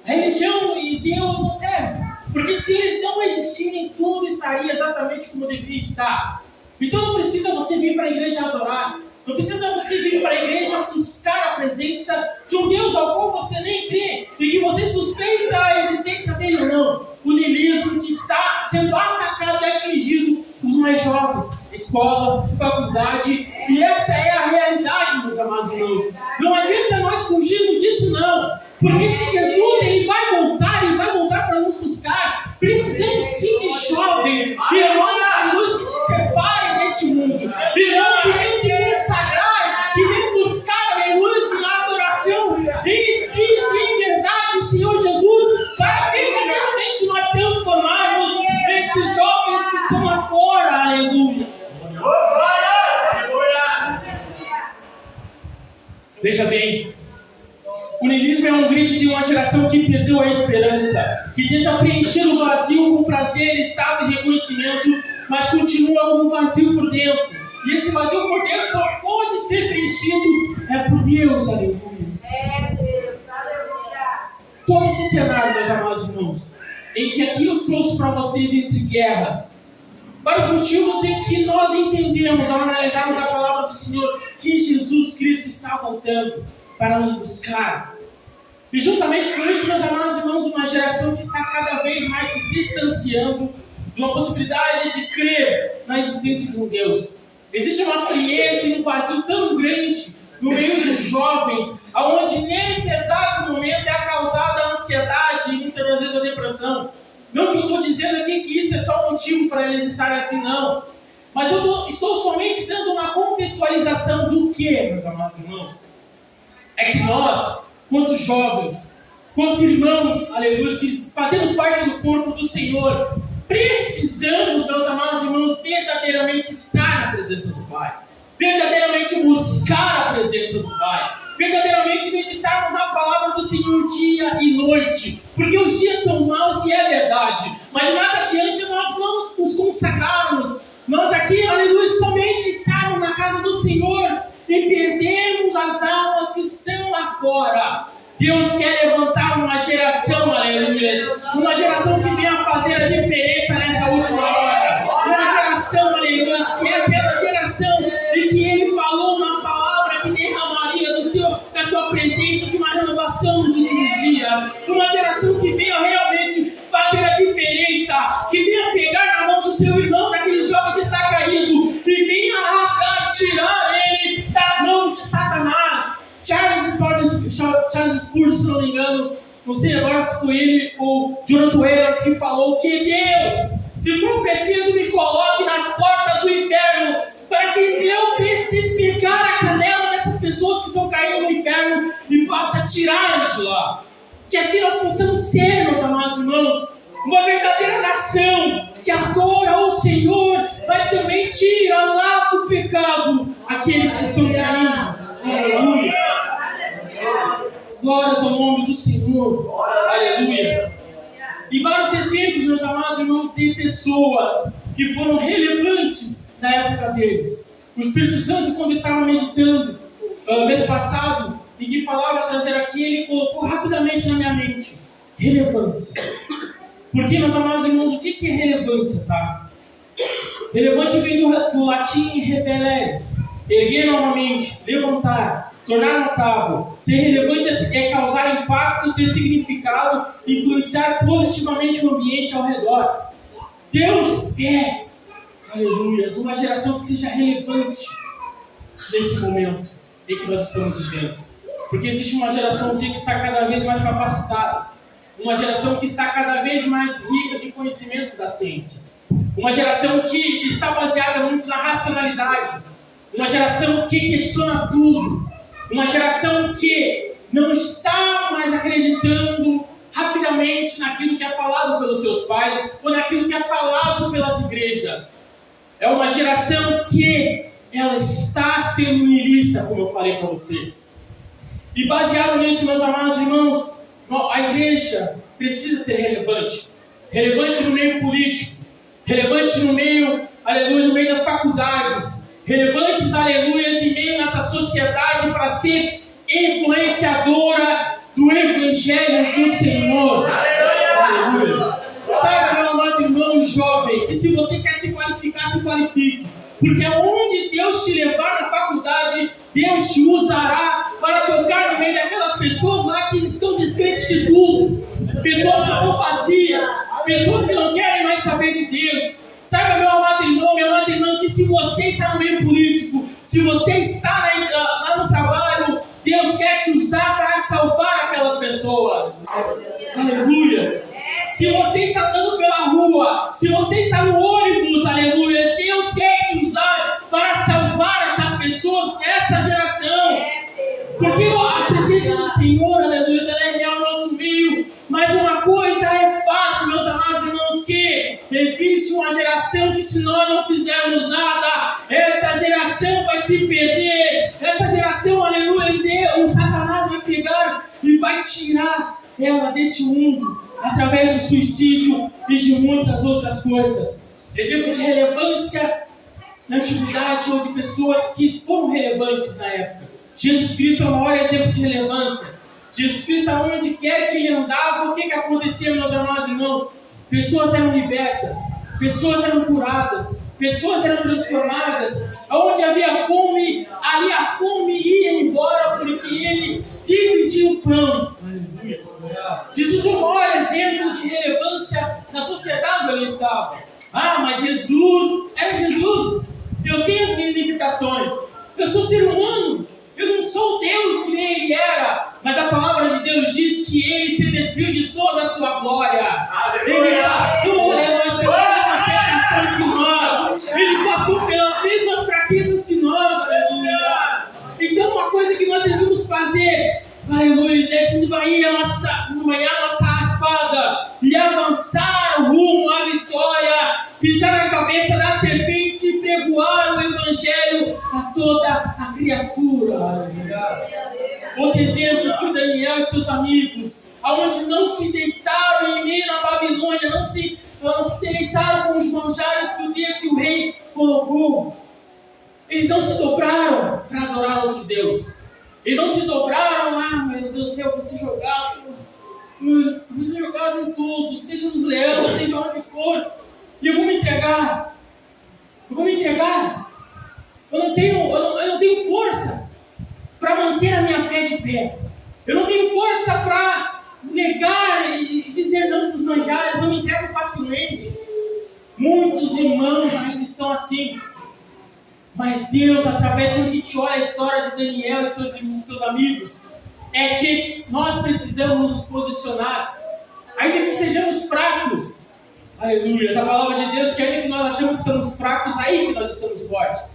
A religião e Deus não servem. Porque se eles não existirem, tudo estaria exatamente como deveria estar. Então não precisa você vir para a igreja adorar. Não precisa você vir para a igreja buscar a presença de um Deus ao qual você nem crê. E que você suspeita a existência dele ou não. O niilismo que está sendo atacado e atingido os mais jovens. Escola, faculdade. E essa é a realidade, meus amados irmãos. Não adianta nós fugirmos disso, não. Porque se Jesus ele vai voltar para nos buscar, precisamos sim de jovens, irmãos que se separem deste mundo, irmãos que venham se consagrar, que venham buscar, aleluia, em adoração, em espírito e em verdade o Senhor Jesus, para verdadeiramente nós transformarmos esses jovens que estão lá fora, aleluia. Veja bem, o niilismo é um grito de uma geração que perdeu a esperança, que tenta preencher o vazio com prazer, status e reconhecimento, mas continua com um vazio por dentro. E esse vazio por dentro só pode ser preenchido por Deus, aleluia. Deus, aleluia. Todo esse cenário, meus amados irmãos, em que aqui eu trouxe para vocês entre guerras, vários motivos em que nós entendemos, ao analisarmos a palavra do Senhor, que Jesus Cristo está voltando para nos buscar. E juntamente com isso, meus amados irmãos, uma geração que está cada vez mais se distanciando de uma possibilidade de crer na existência de um Deus. Existe uma frieza e um vazio tão grande no meio dos jovens, onde nesse exato momento é causada a ansiedade e muitas das vezes a depressão. Não que eu estou dizendo aqui que isso é só um motivo para eles estarem assim, não. Mas eu estou somente dando uma contextualização do que, meus amados irmãos? É que nós, quanto jovens, quanto irmãos, aleluia, que fazemos parte do corpo do Senhor, precisamos, meus amados irmãos, verdadeiramente estar na presença do Pai, verdadeiramente buscar a presença do Pai, verdadeiramente meditarmos na palavra do Senhor dia e noite, porque os dias são maus e é verdade, mas nada adianta nós não nos consagrarmos, nós aqui, aleluia, somente estarmos na casa do Senhor e perdermos as almas que estão lá fora. Deus quer levantar uma geração, aleluia, uma geração que venha fazer a diferença nessa última hora, uma geração, aleluia, que é aquela geração em que Ele falou uma palavra que derramaria da sua presença, de uma renovação nos últimos dias, uma geração que venha realmente fazer a diferença, que venha pegar na mão do seu irmão, daquele jovem que está caído, e venha rasgar, tirar ele das mãos de Satanás. Charles Spurgeon, se não me engano, não sei agora se foi ele ou Jonathan Edwards que falou que Deus, se for preciso, me coloque nas portas do inferno para para que Deus precise pegar a canela dessas pessoas que estão caindo no inferno e possa tirá-las de lá. Que assim nós possamos ser, meus amados irmãos, uma verdadeira nação que adora o Senhor, mas também tira lá do pecado aqueles que estão caindo. Aleluia. Glórias ao nome do Senhor. Aleluia. E vários exemplos, meus amados irmãos, de pessoas que foram relevantes na época deles. O Espírito Santo, quando estava meditando mês passado, e que palavra trazer aqui, ele colocou rapidamente na minha mente: relevância. Porque, meus amados irmãos, o que é relevância, tá? Relevante vem do latim revelare, erguer novamente, levantar, tornar notável. Ser relevante é causar impacto, ter significado, influenciar positivamente o ambiente ao redor. Deus é, aleluia, uma geração que seja relevante nesse momento em que nós estamos vivendo. Porque existe uma geraçãozinha que está cada vez mais capacitada. Uma geração que está cada vez mais rica de conhecimentos da ciência. Uma geração que está baseada muito na racionalidade. Uma geração que questiona tudo. Uma geração que não está mais acreditando rapidamente naquilo que é falado pelos seus pais ou naquilo que é falado pelas igrejas. É uma geração que ela está sendo nihilista, como eu falei para vocês. E baseado nisso, meus amados irmãos, a igreja precisa ser relevante. Relevante no meio político. Relevante no meio, aleluia, no meio das faculdades. Relevantes, aleluias, em meio nessa sociedade para ser influenciadora do Evangelho do Senhor. Aleluia. Saiba, meu amado irmão jovem, que se você quer se qualificar, se qualifique. Porque aonde Deus te levar na faculdade, Deus te usará para tocar no meio daquelas pessoas lá que estão descrentes de tudo. Pessoas que estão vazias. Pessoas que não querem mais saber de Deus. Saiba, meu amado irmão, minha amada irmã, que se você está no meio político, se você está lá no trabalho, Deus quer te usar para salvar aquelas pessoas. Aleluia. Se você está andando pela rua, se você está no ônibus, aleluia, Deus quer te usar para salvar essas pessoas, essa geração. Porque a presença do Senhor, aleluia, ela é real no nosso meio. Mas uma coisa é fato, meus amados irmãos, que existe uma geração que se nós não fizermos nada, essa geração vai se perder. Essa geração, aleluia, o Satanás vai pegar e vai tirar ela deste mundo através do suicídio e de muitas outras coisas. Exemplo de relevância na antiguidade ou de pessoas que foram relevantes na época. Jesus Cristo é o maior exemplo de relevância. Jesus Cristo, aonde quer que ele andava, o que acontecia, meus amados irmãos? Pessoas eram libertas, pessoas eram curadas, pessoas eram transformadas. Aonde havia fome, ali a fome ia embora, porque ele dividia o pão. Jesus é o maior exemplo de relevância na sociedade onde ele estava. Ah, mas Jesus era Jesus. Eu tenho as minhas limitações. Eu sou ser humano. Eu não sou Deus que nem ele era. Mas a palavra de Deus diz que ele se despiu de toda a sua glória. Ele passou pelas mesmas tentações que nós. Ele passou pelas mesmas fraquezas que nós. Aleluia. Então uma coisa que nós devemos fazer, aleluia, é desmaiar a nossa espada e avançar rumo à vitória, pisar na cabeça da serpente e pregoar o Evangelho a toda a criatura. Outro exemplo foi Daniel e seus amigos, aonde não se deitaram em meio à Babilônia, não se deleitaram com os manjares que o dia que o rei colocou. Eles não se dobraram para adorar outros deuses. Eles não se dobraram, meu Deus do céu, você jogado em tudo, seja nos leões, seja onde for, e eu vou me entregar. Eu não tenho força para manter a minha fé de pé. Eu não tenho força para negar e dizer não para os manjares, eu me entrego facilmente. Muitos irmãos ainda estão assim. Mas Deus, através quando a gente olha a história de Daniel e seus amigos, é que nós precisamos nos posicionar, ainda que sejamos fracos. Aleluia. A palavra de Deus que ainda que nós achamos que estamos fracos, aí que nós estamos fortes.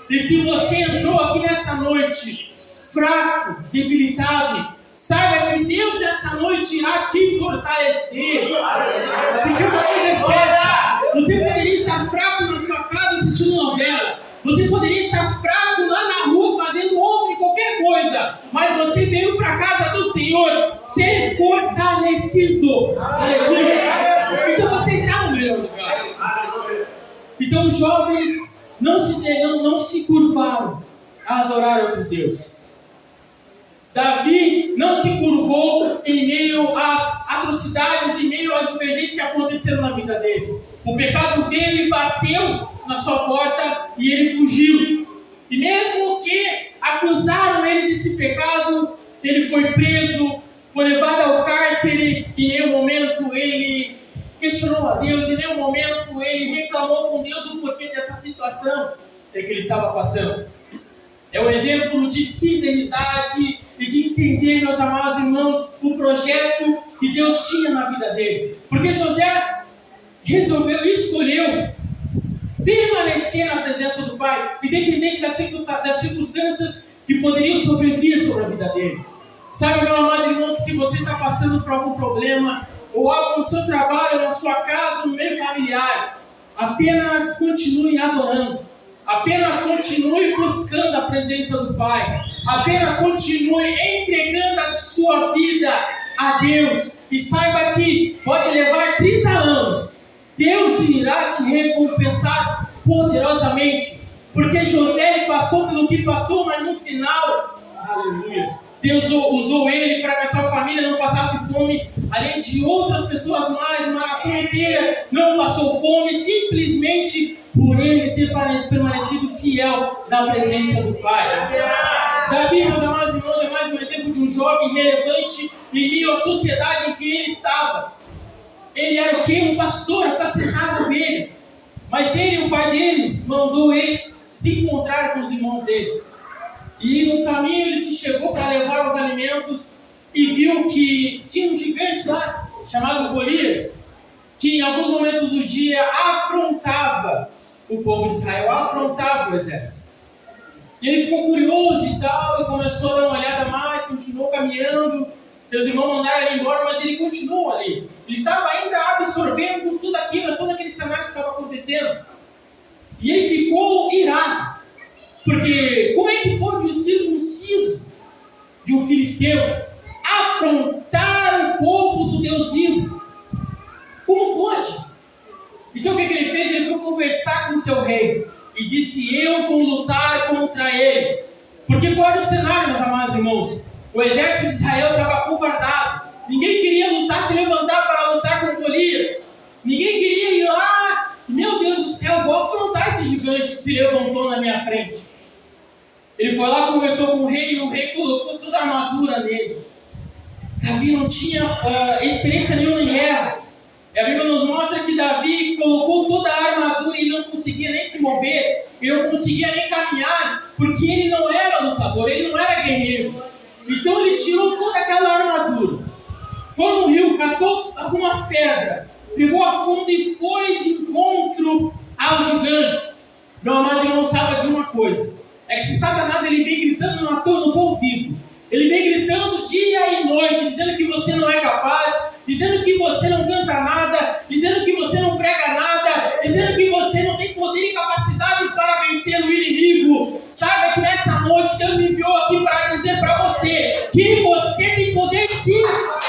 E se você entrou aqui nessa noite fraco, debilitado, saiba que Deus nessa noite irá te fortalecer. Porque uma coisa é certa, você poderia estar fraco na sua casa assistindo novela, você poderia estar fraco lá na rua fazendo outra e qualquer coisa, mas você veio para a casa do Senhor ser fortalecido. Aleluia! Então você está no melhor lugar. Então os jovens não se curvaram a adorar outros deuses. Davi não se curvou em meio às atrocidades, em meio às divergências que aconteceram na vida dele. O pecado veio e bateu na sua porta e ele fugiu. E mesmo que acusaram ele desse pecado, ele foi preso, foi levado ao cárcere, e em nenhum momento ele questionou a Deus, em nenhum momento ele reclamou com Deus do porquê dessa situação que ele estava passando. É um exemplo de fidelidade e de entender, meus amados irmãos, o projeto que Deus tinha na vida dele. Porque José resolveu e escolheu permanecer na presença do Pai, independente das circunstâncias que poderiam sobrevir sobre a vida dele. Sabe, meu amado irmão, que se você está passando por algum problema, ou algo no seu trabalho, na sua casa, no meio familiar, apenas continue adorando. Apenas continue buscando a presença do Pai. Apenas continue entregando a sua vida a Deus. E saiba que pode levar 30 anos. Deus irá te recompensar poderosamente. Porque José ele passou pelo que passou, mas no final, aleluia, Deus usou ele para que a sua família não passasse fome, além de outras pessoas mais, uma nação inteira não passou fome, simplesmente por ele ter permanecido fiel na presença do Pai. Davi, meus amados irmãos, é mais um exemplo de um jovem relevante em meio à sociedade em que ele estava. Ele era o quê? Um pastor, apacentava ovelha. Mas ele, o pai dele, mandou ele se encontrar com os irmãos dele. E no caminho ele se chegou para levar os alimentos e viu que tinha um gigante lá, chamado Golias, que em alguns momentos do dia afrontava o povo de Israel, afrontava o exército. E ele ficou curioso e tal, e começou a dar uma olhada mais, continuou caminhando. Seus irmãos mandaram ele embora, mas ele continuou ali. Ele estava ainda absorvendo tudo aquilo, todo aquele cenário que estava acontecendo. E ele ficou irado. Porque como é que pode o circunciso de um filisteu afrontar o povo do Deus vivo? Como pode? Então o que ele fez? Ele foi conversar com o seu rei e disse: eu vou lutar contra ele. Porque qual era o cenário, meus amados irmãos? O exército de Israel estava acovardado. Ninguém queria lutar, se levantar para lutar com Golias. Ninguém queria ir lá. Meu Deus do céu, vou afrontar esse gigante que se levantou na minha frente. Ele foi lá, conversou com o rei, e o rei colocou toda a armadura nele. Davi não tinha experiência nenhuma em guerra. A Bíblia nos mostra que Davi colocou toda a armadura e não conseguia nem se mover, ele não conseguia nem caminhar, porque ele não era lutador, ele não era guerreiro. Então ele tirou toda aquela armadura, foi no rio, catou algumas pedras, pegou a fundo e foi de encontro ao gigante. Meu amado irmão, saiba de uma coisa: é que se Satanás ele vem gritando na tua, no teu ouvido, ele vem gritando dia e noite, dizendo que você não é capaz, dizendo que você não canta nada, dizendo que você não prega nada, dizendo que você não tem poder e capacidade para vencer o inimigo. Saiba que nessa noite Deus me enviou aqui para dizer para você que você tem poder sim,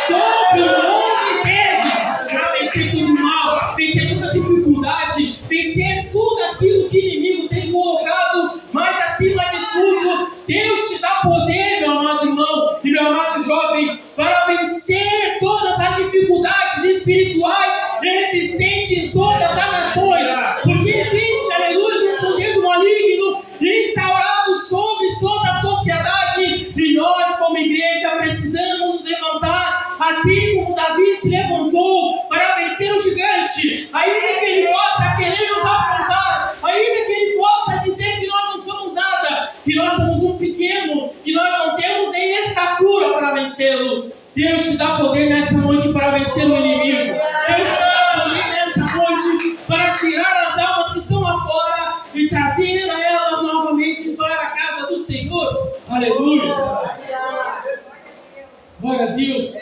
sobre o nome dele, para vencer todo o mal, vencer toda dificuldade, vencer tudo aquilo que o inimigo tem colocado. Mas acima de tudo, Deus te dá poder, meu amado irmão e meu amado jovem, para vencer todas as dificuldades espirituais existentes em todas as nações. Porque existe, aleluia, um poder do maligno instaurado sobre toda a sociedade. E nós, como igreja, precisamos nos levantar, assim como Davi se levantou para vencer o gigante. Ainda que ele possa querer nos afrontar, ainda que ele possa dizer que nós não somos nada, que nós somos um pequeno, que nós não temos nem estatura para vencê-lo. Deus te dá poder nessa noite para vencer o inimigo. Deus te dá poder nessa noite para tirar as almas que estão lá fora e trazer a elas novamente Senhor. Aleluia. Glória a Deus.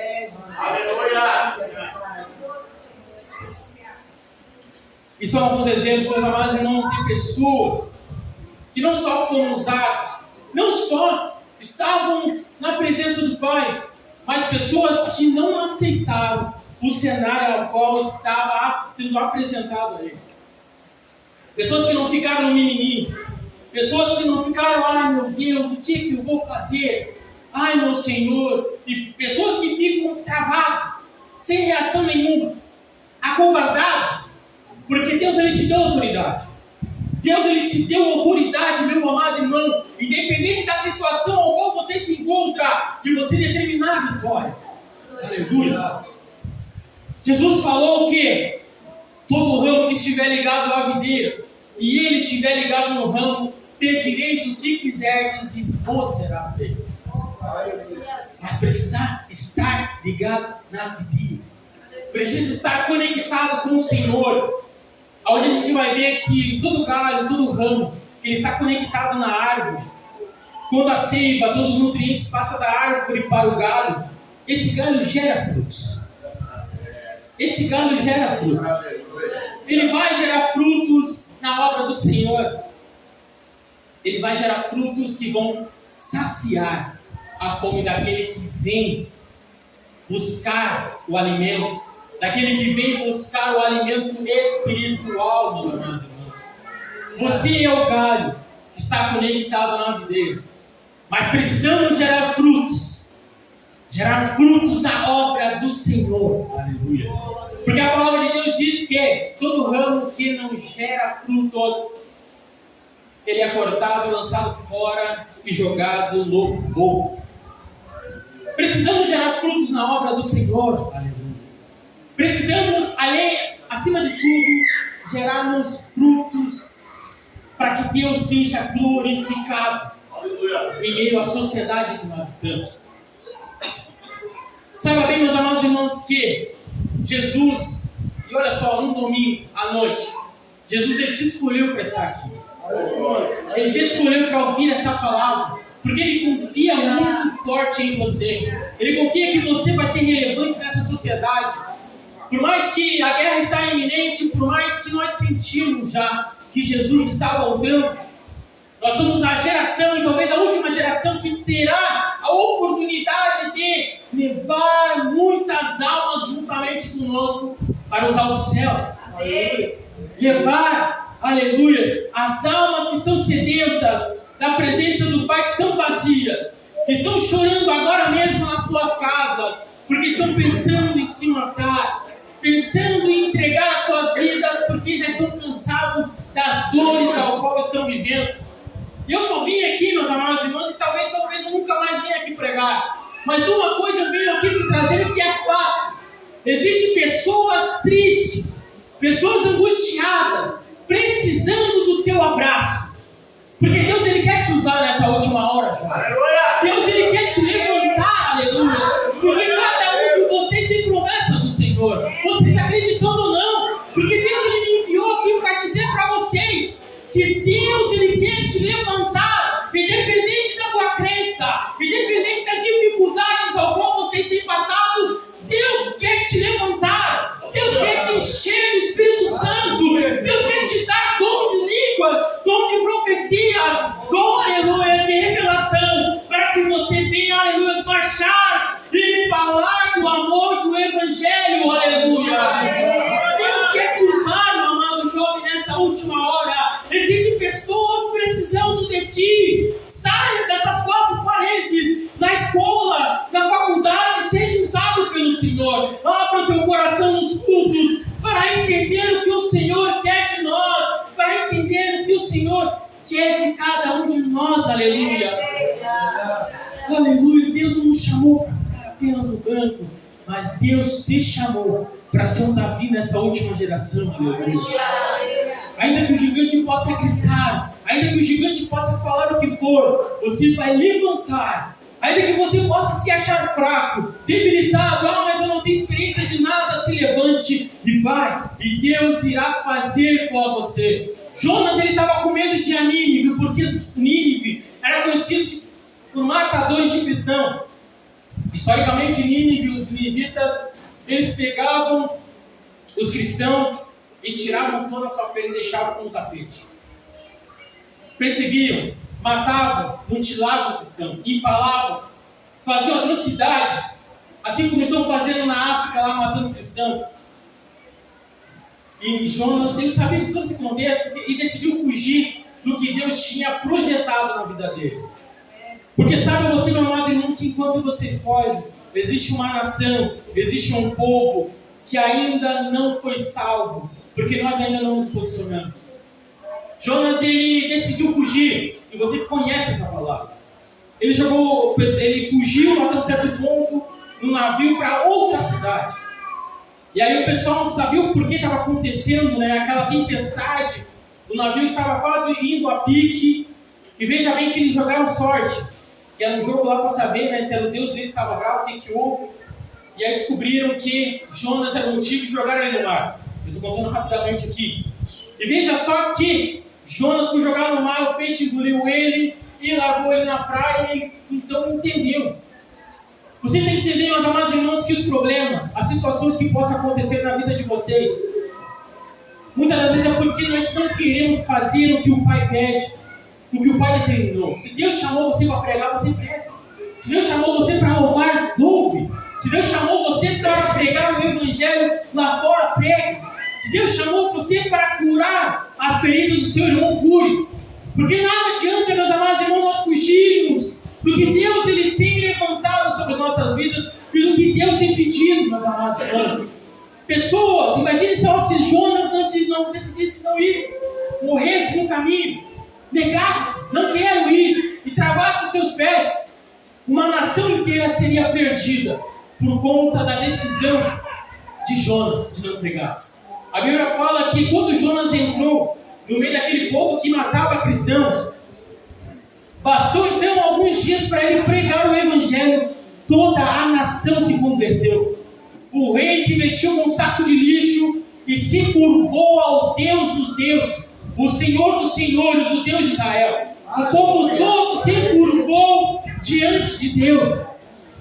Aleluia. E são alguns exemplos, meus amados irmãos, de pessoas que não só foram usados, não só estavam na presença do Pai, mas pessoas que não aceitaram o cenário ao qual estava sendo apresentado a eles. Pessoas que não ficaram no mimimi, pessoas que não ficaram, ai meu Deus, o que eu vou fazer? Ai meu Senhor, e pessoas que ficam travadas, sem reação nenhuma, acovardados, porque Deus ele te deu autoridade. Deus ele te deu autoridade, meu amado irmão, independente da situação ao qual você se encontra, de você determinar a vitória. Aleluia. Jesus falou que todo ramo que estiver ligado à videira, e ele estiver ligado no ramo, pedireis o que quiserdes e vos será feito. Mas precisa estar ligado na videira. Precisa estar conectado com o Senhor. Onde a gente vai ver que todo galho, todo ramo, que ele está conectado na árvore. Quando a seiva, todos os nutrientes passam da árvore para o galho, esse galho gera frutos. Esse galho gera frutos. Ele vai gerar frutos na obra do Senhor. Ele vai gerar frutos que vão saciar a fome daquele que vem buscar o alimento, daquele que vem buscar o alimento espiritual, meus amados irmãos. Você é o galho que está conectado na videira, mas precisamos gerar frutos na obra do Senhor. Aleluia. Porque a palavra de Deus diz que todo ramo que não gera frutos, ele é cortado, lançado fora e jogado no fogo. Precisamos gerar frutos na obra do Senhor. Aleluia. Precisamos, acima de tudo, gerarmos frutos para que Deus seja glorificado em meio à sociedade que nós estamos. Saiba bem, meus amados irmãos, que Jesus, e olha só, um domingo à noite, Jesus ele te escolheu para estar aqui. Ele te escolheu para ouvir essa palavra, porque Ele confia muito forte em você. Ele confia que você vai ser relevante nessa sociedade. Por mais que a guerra está iminente, por mais que nós sentimos já que Jesus está voltando, nós somos a geração, e talvez a última geração, que terá a oportunidade de levar muitas almas juntamente conosco para os altos céus. Levar, aleluias, as almas que estão sedentas da presença do Pai, que estão vazias, que estão chorando agora mesmo nas suas casas, porque estão pensando em se matar, pensando em entregar as suas vidas, porque já estão cansados das dores ao qual estão vivendo. E eu só vim aqui, meus amados irmãos, e talvez eu nunca mais venha aqui pregar. Mas uma coisa eu venho aqui te trazer que é fato. Existem pessoas tristes, pessoas angustiadas, precisando do teu abraço. Porque Deus ele quer te usar nessa última hora, João. Deus ele quer te levantar, aleluia. Porque cada um de vocês tem promessa do Senhor. Vocês acreditando ou não. Porque Deus ele me enviou aqui para dizer para vocês que Deus ele quer te levantar, independente da tua crença, independente das dificuldades ao qual vocês têm passado. Deus quer te levantar. Deus quer te encher do Espírito Santo. Deus quer te dar dom de línguas, dom de profecia, dom, aleluia, de revelação, para que você venha, aleluia, marchar e falar do amor do Evangelho, aleluia. Deus quer te usar, meu amado jovem, nessa última hora. Existem pessoas precisando de ti. Saia dessas quatro paredes, na escola, na faculdade, seja usado pelo Senhor. Abra o teu coração nos cultos, para entender o que o Senhor quer de nós, para entender o que o Senhor quer de cada um de nós, aleluia. Aleluia, Deus não nos chamou para ficar apenas no banco, mas Deus te chamou para ser um Davi nessa última geração, aleluia. Ainda que o gigante possa gritar, ainda que o gigante possa falar o que for, você vai levantar. Ainda que você possa se achar fraco, debilitado, mas eu não tenho experiência de nada, se levante e vai. E Deus irá fazer com você. Jonas ele estava com medo de Nínive, porque Nínive era conhecido por matadores de cristãos. Historicamente, Nínive e os ninivitas, eles pegavam os cristãos e tiravam toda a sua pele e deixavam como tapete. Perseguiam, matavam, mutilavam o cristão, empalavam, faziam atrocidades, assim como estão fazendo na África, lá matando o cristão. E Jonas, ele sabia de todo esse contexto e decidiu fugir do que Deus tinha projetado na vida dele. Porque sabe você, meu amado irmão, que enquanto vocês fogem, existe uma nação, existe um povo que ainda não foi salvo, porque nós ainda não nos posicionamos. Jonas, ele decidiu fugir, e você conhece essa palavra. Ele fugiu até um certo ponto no navio para outra cidade. E aí o pessoal não sabia o porquê estava acontecendo, né? Aquela tempestade, o navio estava quase indo a pique, e veja bem que eles jogaram sorte, que era um jogo lá para saber, né, se era o Deus deles que estava bravo, o que houve. E aí descobriram que Jonas era o motivo de jogar ele no mar. Eu estou contando rapidamente aqui. E veja só que Jonas foi jogar no mar, o peixe engoliu ele e largou ele na praia, e ele então entendeu. Você tem que entender, meus amados irmãos, que os problemas, as situações que possam acontecer na vida de vocês, muitas das vezes é porque nós não queremos fazer o que o Pai pede, o que o Pai determinou. Se Deus chamou você para pregar, você prega. Se Deus chamou você para louvar, louve. Se Deus chamou você para pregar o Evangelho lá fora, pregue. Se Deus chamou você para curar as feridas do seu irmão, cure. Porque nada adianta, meus amados irmãos, nós fugirmos do que Deus ele tem levantado sobre as nossas vidas e do que Deus tem pedido, meus amados irmãos. Pessoas, imagine só se Jonas não decidisse não ir, morresse no caminho, negasse, não quero ir, e travasse os seus pés. Uma nação inteira seria perdida por conta da decisão de Jonas de não pregar. A Bíblia fala que quando Jonas entrou no meio daquele povo que matava cristãos, bastou então alguns dias para ele pregar o Evangelho, toda a nação se converteu. O rei se vestiu com um saco de lixo e se curvou ao Deus dos deuses, o Senhor dos senhores, o Deus de Israel. O povo todo se curvou diante de Deus.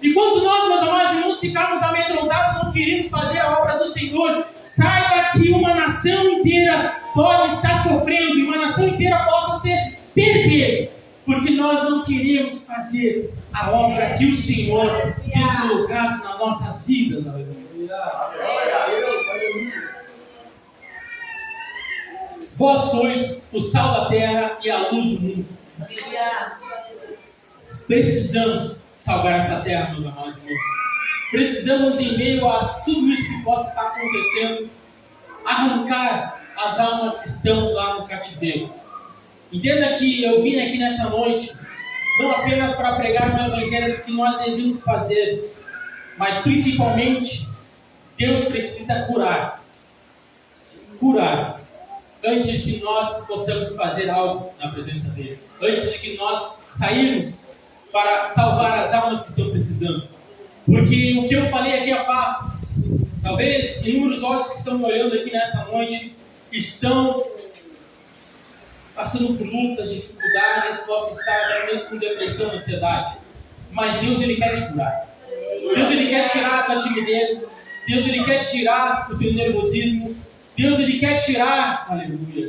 Enquanto nós, meus amados irmãos, ficarmos amedrontados, não querendo fazer a obra do Senhor, saiba que uma nação inteira pode estar sofrendo e uma nação inteira possa se perder, porque nós não queremos fazer a obra que o Senhor tem colocado nas nossas vidas. Vós sois o sal da terra e a luz do mundo. Precisamos salvar essa terra, meus amados irmãos. Precisamos, em meio a tudo isso que possa estar acontecendo, arrancar as almas que estão lá no cativeiro. Entenda que eu vim aqui nessa noite não apenas para pregar o Evangelho que nós devemos fazer, mas principalmente Deus precisa curar. Curar. Antes de que nós possamos fazer algo na presença dele. Antes de que nós sairmos para salvar as almas que estão precisando. Porque o que eu falei aqui é fato. Talvez inúmeros olhos que estão me olhando aqui nessa noite estão passando por lutas, dificuldades, possam estar até mesmo com depressão, ansiedade. Mas Deus ele quer te curar. Deus ele quer tirar a tua timidez. Deus ele quer tirar o teu nervosismo. Deus ele quer tirar, aleluia,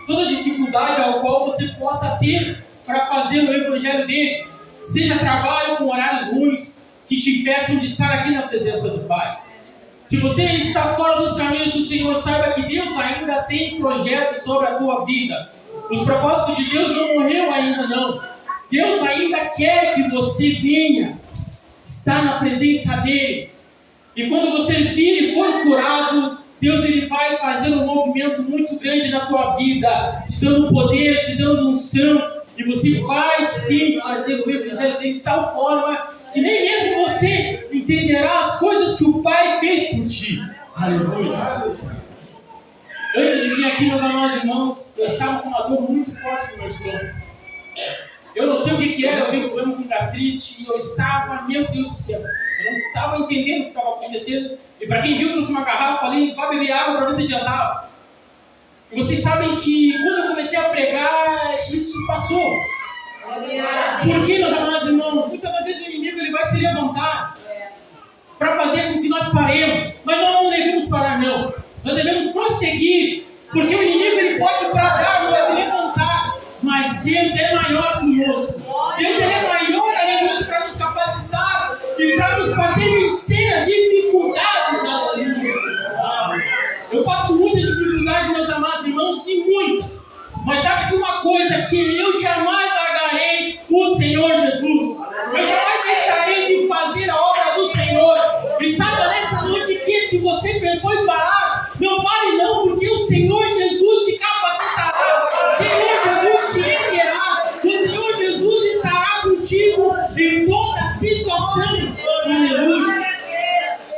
toda dificuldade ao qual você possa ter para fazer o Evangelho dele. Seja trabalho com horários ruins que te impeçam de estar aqui na presença do Pai. Se você está fora dos caminhos do Senhor, saiba que Deus ainda tem projetos sobre a tua vida. Os propósitos de Deus não morreram ainda não. Deus ainda quer que você venha estar na presença dele. E quando você vir e for curado, Deus ele vai fazer um movimento muito grande na tua vida, te dando poder, te dando unção, e você vai sim fazer o Evangelho dele de tal forma que nem mesmo você entenderá as coisas que o Pai fez por ti. Aleluia. Antes de vir aqui, meus amados irmãos, eu estava com uma dor muito forte no meu estômago. Eu não sei o que era, eu tive problema com gastrite, e eu estava, meu Deus do céu, eu não estava entendendo o que estava acontecendo. E para quem viu, eu trouxe uma garrafa, falei, vai beber água para ver se adiantava. E vocês sabem que quando eu comecei a pregar, isso passou. Porque, meus amados irmãos, muitas das vezes o inimigo ele vai se levantar para fazer com que nós paremos. Mas nós não devemos parar, não. Nós devemos prosseguir. Porque o inimigo ele pode bradar, ele pode levantar. Mas Deus é maior conosco. Deus ele é maior, aleluia, para nos capacitar e para nos fazer vencer as dificuldades, aleluia. Eu passo por muitas dificuldades, meus amados irmãos, sim, muitas. Mas sabe de uma coisa? Que eu jamais largarei o Senhor Jesus. Eu jamais deixarei de fazer a obra do Senhor. E saiba nessa noite que se você pensou em parar, não pare não, porque o Senhor Jesus te capacitará. O Senhor Jesus te erguerá. O Senhor Jesus estará contigo em toda situação. Aleluia.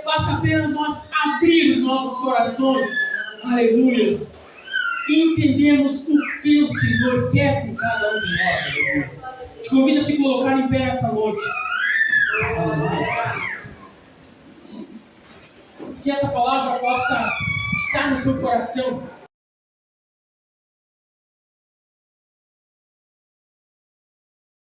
Basta apenas nós abrir os nossos corações. Aleluia. E entendemos o que o Senhor quer com cada um de nós. Aleluia. Te convido a se colocar em pé essa noite. Aleluia. Que essa palavra possa estar no seu coração.